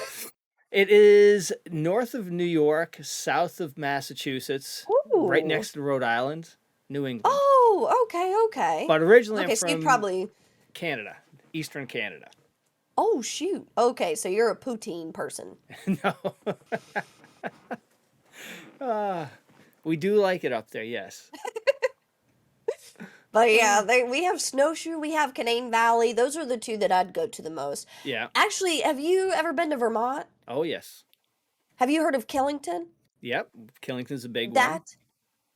It is north of New York, south of Massachusetts, right Ooh. next to Rhode Island, New England. Oh, okay. But originally Okay, I'm so you from probably. Canada, Eastern Canada. Oh, shoot. Okay, so you're a poutine person. No. We do like it up there, yes. But yeah, we have Snowshoe, we have Canaan Valley. Those are the 2 that I'd go to the most. Yeah. Actually, have you ever been to Vermont? Oh, yes. Have you heard of Killington? Yep. Killington's a big one. That,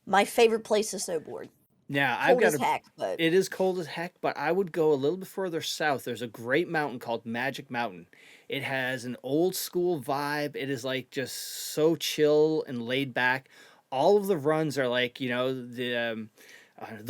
my favorite place to snowboard. Now, Cold as heck, but It is cold as heck, but I would go a little bit further south. There's a great mountain called Magic Mountain. It has an old school vibe. It is like just so chill and laid back. All of the runs are like, the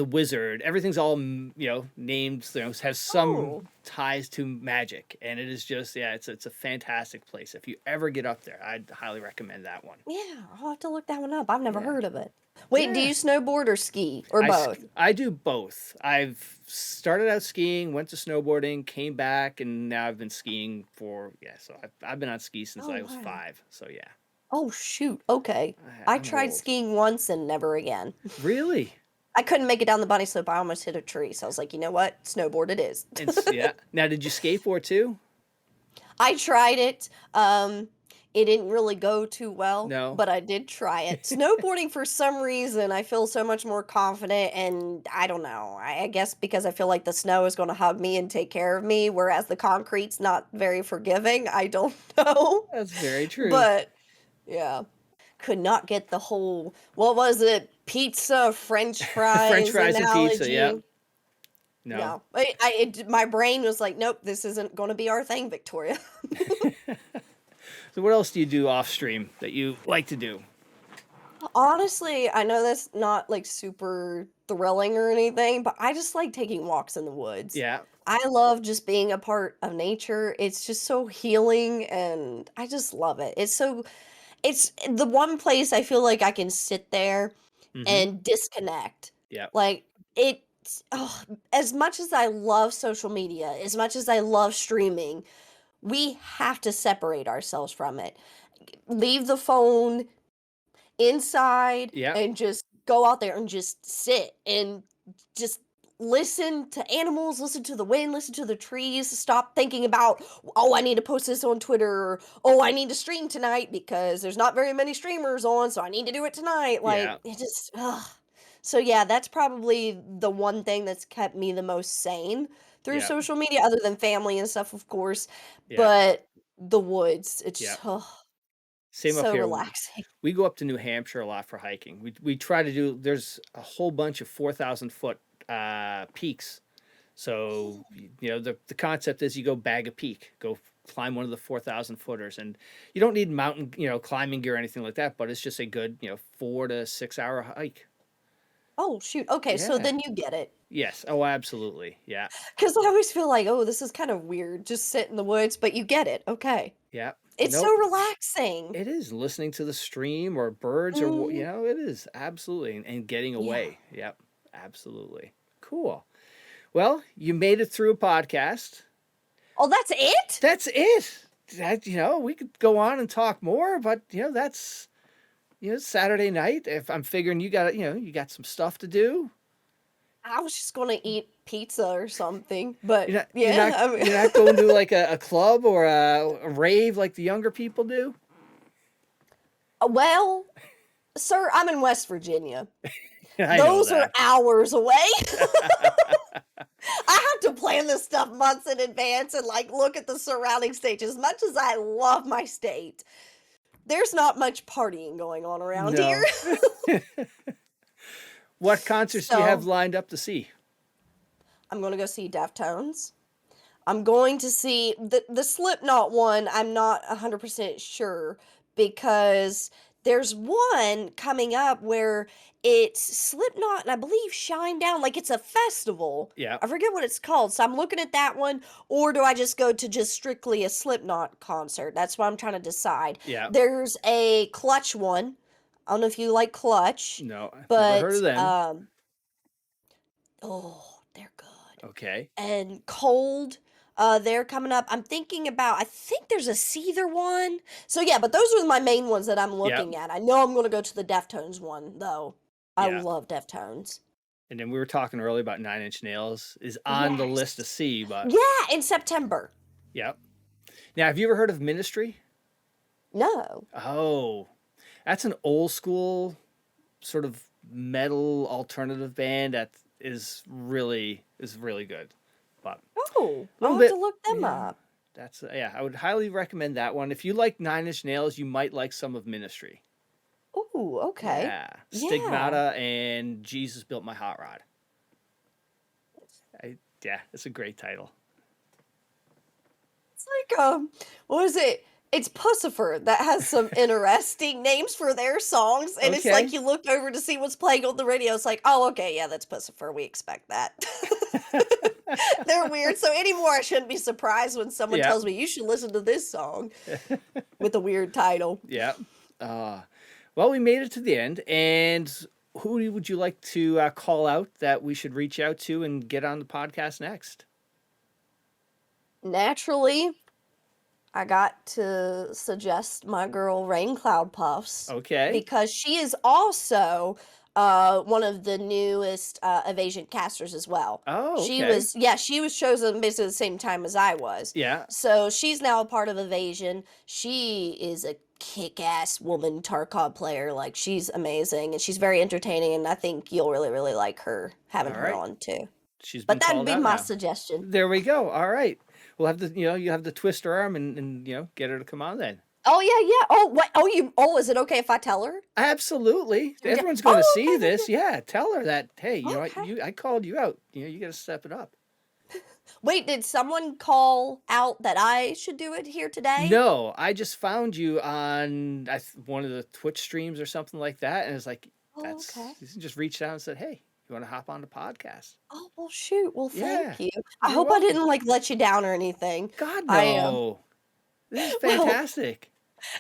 wizard. Everything's all named. Has some Oh. ties to magic, and it is just it's a fantastic place. If you ever get up there, I'd highly recommend that one. Yeah, I'll have to look that one up. I've never Yeah. heard of it. Wait, do Yeah. you snowboard or ski or both? I do both. I've started out skiing, went to snowboarding, came back, and now I've been skiing so I've been on skis since Oh, I was wow. 5. So yeah. Oh shoot. Okay. I I'm tried old. skiing once and never again. Really? I couldn't make it down the bunny slope. I almost hit a tree. So I was like, you know what? Snowboard it is. Yeah. Now, did you skateboard too? I tried it. It didn't really go too well. No. But I did try it. Snowboarding, for some reason, I feel so much more confident, and I don't know. I guess because I feel like the snow is going to hug me and take care of me, whereas the concrete's not very forgiving. I don't know. That's very true. But yeah, could not get the whole, what was it? Pizza, French fries, French fries and pizza, yeah. analogy. No. My brain was like, nope, this isn't going to be our thing, Victoria. So what else do you do off stream that you like to do? Honestly, I know that's not like super thrilling or anything, but I just like taking walks in the woods. Yeah. I love just being a part of nature. It's just so healing, and I just love it. It's the one place I feel like I can sit there Mhm. and disconnect. Yeah. Like as much as I love social media, as much as I love streaming, we have to separate ourselves from it. Leave the phone inside Yeah. and just go out there and just sit and just listen to animals, listen to the wind, listen to the trees, stop thinking about, oh, I need to post this on Twitter, or oh, I need to stream tonight because there's not very many streamers on, so I need to do it tonight. Like, Yeah. it just, ugh. So yeah, that's probably the one thing that's kept me the most sane through Yeah. social media, other than family and stuff, of course. Yeah. But the woods, it's Yeah. just, Same up so here. relaxing. We go up to New Hampshire a lot for hiking. We try to do. There's a whole bunch of 4,000-foot peaks. So the concept is you go bag a peak, go climb one of the 4,000 footers. And you don't need mountain, climbing gear or anything like that, but it's just a good, 4 to 6 hour hike. Oh, shoot. Okay, so Yeah. then you get it. Yes. Oh, absolutely. Yeah. Because I always feel like, oh, this is kind of weird. Just sit in the woods, but you get it. Okay. Yeah. It's so Nope. relaxing. It is listening to the stream or birds or, Mm, it is absolutely. And getting yeah. away. Yep. Absolutely. Cool. Well, you made it through a podcast. Oh, that's it? That's it. We could go on and talk more, but that's Saturday night. If I'm figuring you got some stuff to do. I was just gonna eat pizza or something, but You're not yeah, I mean, you're not going to like a club or a rave like the younger people do. well, sir, I'm in West Virginia. I know Those are that. hours away. I have to plan this stuff months in advance and like look at the surrounding states. As much as I love my state, there's not much partying going on around here. No. What concerts do you have So lined up to see? I'm gonna go see Deftones. I'm going to see the Slipknot one. I'm not 100% sure because there's one coming up where it's Slipknot and I believe Shinedown. Like it's a festival. Yeah. I forget what it's called. So I'm looking at that one, or do I just go to just strictly a Slipknot concert? That's what I'm trying to decide. Yeah. There's a Clutch one. I don't know if you like Clutch, No, I've never heard but of them. oh, they're good. Okay. And Cold, they're coming up. I think there's a Seether one. So yeah, but those are my main ones that I'm Yep. looking at. I know I'm going to go to the Deftones one, though. I Yeah. love Deftones. And then we were talking earlier about 9 Inch Nails is on the list to Yes. see, but Yeah, in September. yep. Now, have you ever heard of Ministry? No. Oh, that's an old school sort of metal alternative band that is really good. But Oh, a I'll little have to bit, look them yeah. up. That's I would highly recommend that one. If you like 9 Inch Nails, you might like some of Ministry. Oh, okay. Yeah, Yeah. Stigmata and Jesus Built My Hot Rod. Yeah, it's a great title. It's like, what is it? It's Pussifer that has some interesting names for their songs, and it's like Okay. you look over to see what's playing on the radio. It's like, oh, okay, yeah, that's Pussifer. We expect that. They're weird. So anymore, I shouldn't be surprised when someone Yeah. tells me you should listen to this song with a weird title. Yeah. Well, we made it to the end, and who would you like to call out that we should reach out to and get on the podcast next? Naturally, I got to suggest my girl ReignCloudPuffs Okay. because she is also one of the newest Evasion casters as well. Oh, She okay. was chosen basically the same time as I was. Yeah. So she's now a part of Evasion. She is a kick-ass woman Tarkov player. Like she's amazing and she's very entertaining, and I think you'll really, really like her having All her right. on too. She's been But that'd called be out my now. suggestion. There we go. All right. We'll have to, you have to twist her arm and get her to come on then. Oh yeah. Oh what? Is it okay if I tell her? Absolutely. Yeah. Everyone's going to Oh, see okay, this. okay. Yeah. Tell her that, hey, Okay. I called you out. You got to step it up. Wait, did someone call out that I should do it here today? No, I just found you on one of the Twitch streams or something like that. And it's like, Oh, okay. you just reached out and said, hey, you want to hop on the podcast? Oh, well, shoot. Well, Yeah. thank you. I You're hope I welcome. didn't like let you down or anything. God, I am. no. This is Well, fantastic.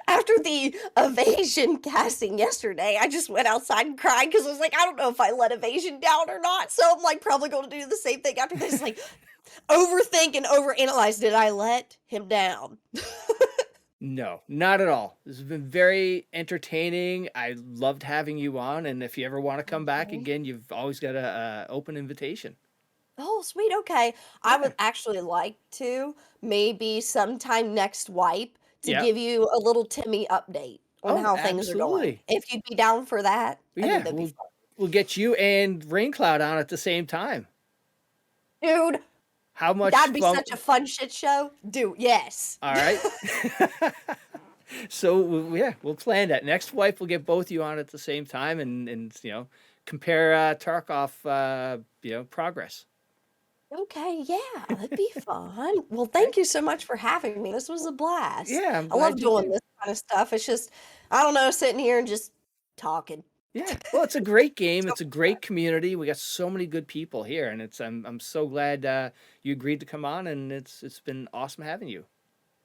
after the Evasion casting yesterday, I just went outside and cried because I was like, I don't know if I let Evasion down or not. So I'm like probably going to do the same thing after this. Like overthink and overanalyze. Did I let him down? No, not at all. This has been very entertaining. I loved having you on. And if you ever want to come back Okay. again, you've always got a open invitation. Oh, sweet. Okay. I Yeah. would actually like to maybe sometime next wipe to Yeah. give you a little Timmy update on Oh, how things are going. absolutely. If you'd be down for that, I Yeah, think that'd be fun. we'll get you and ReignCloud on at the same time. Dude, How much that'd be fun? such a fun shit show. Dude, yes. All right. So we'll plan that. Next wipe, we'll get both you on at the same time and compare Tarkov progress. Okay, yeah, that'd be fun. Well, Okay. thank you so much for having me. This was a blast. Yeah, I'm I love glad you doing did. this kind of stuff. It's just, I don't know, sitting here and just talking. Yeah. Well, it's a great game. So, It's a great community. We got so many good people here, and I'm so glad you agreed to come on, and it's been awesome having you.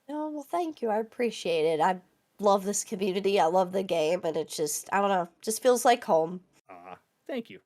oh, well, thank you. I appreciate it. I love this community. I love the game, and it just, I don't know, just feels like home. Aw, thank you.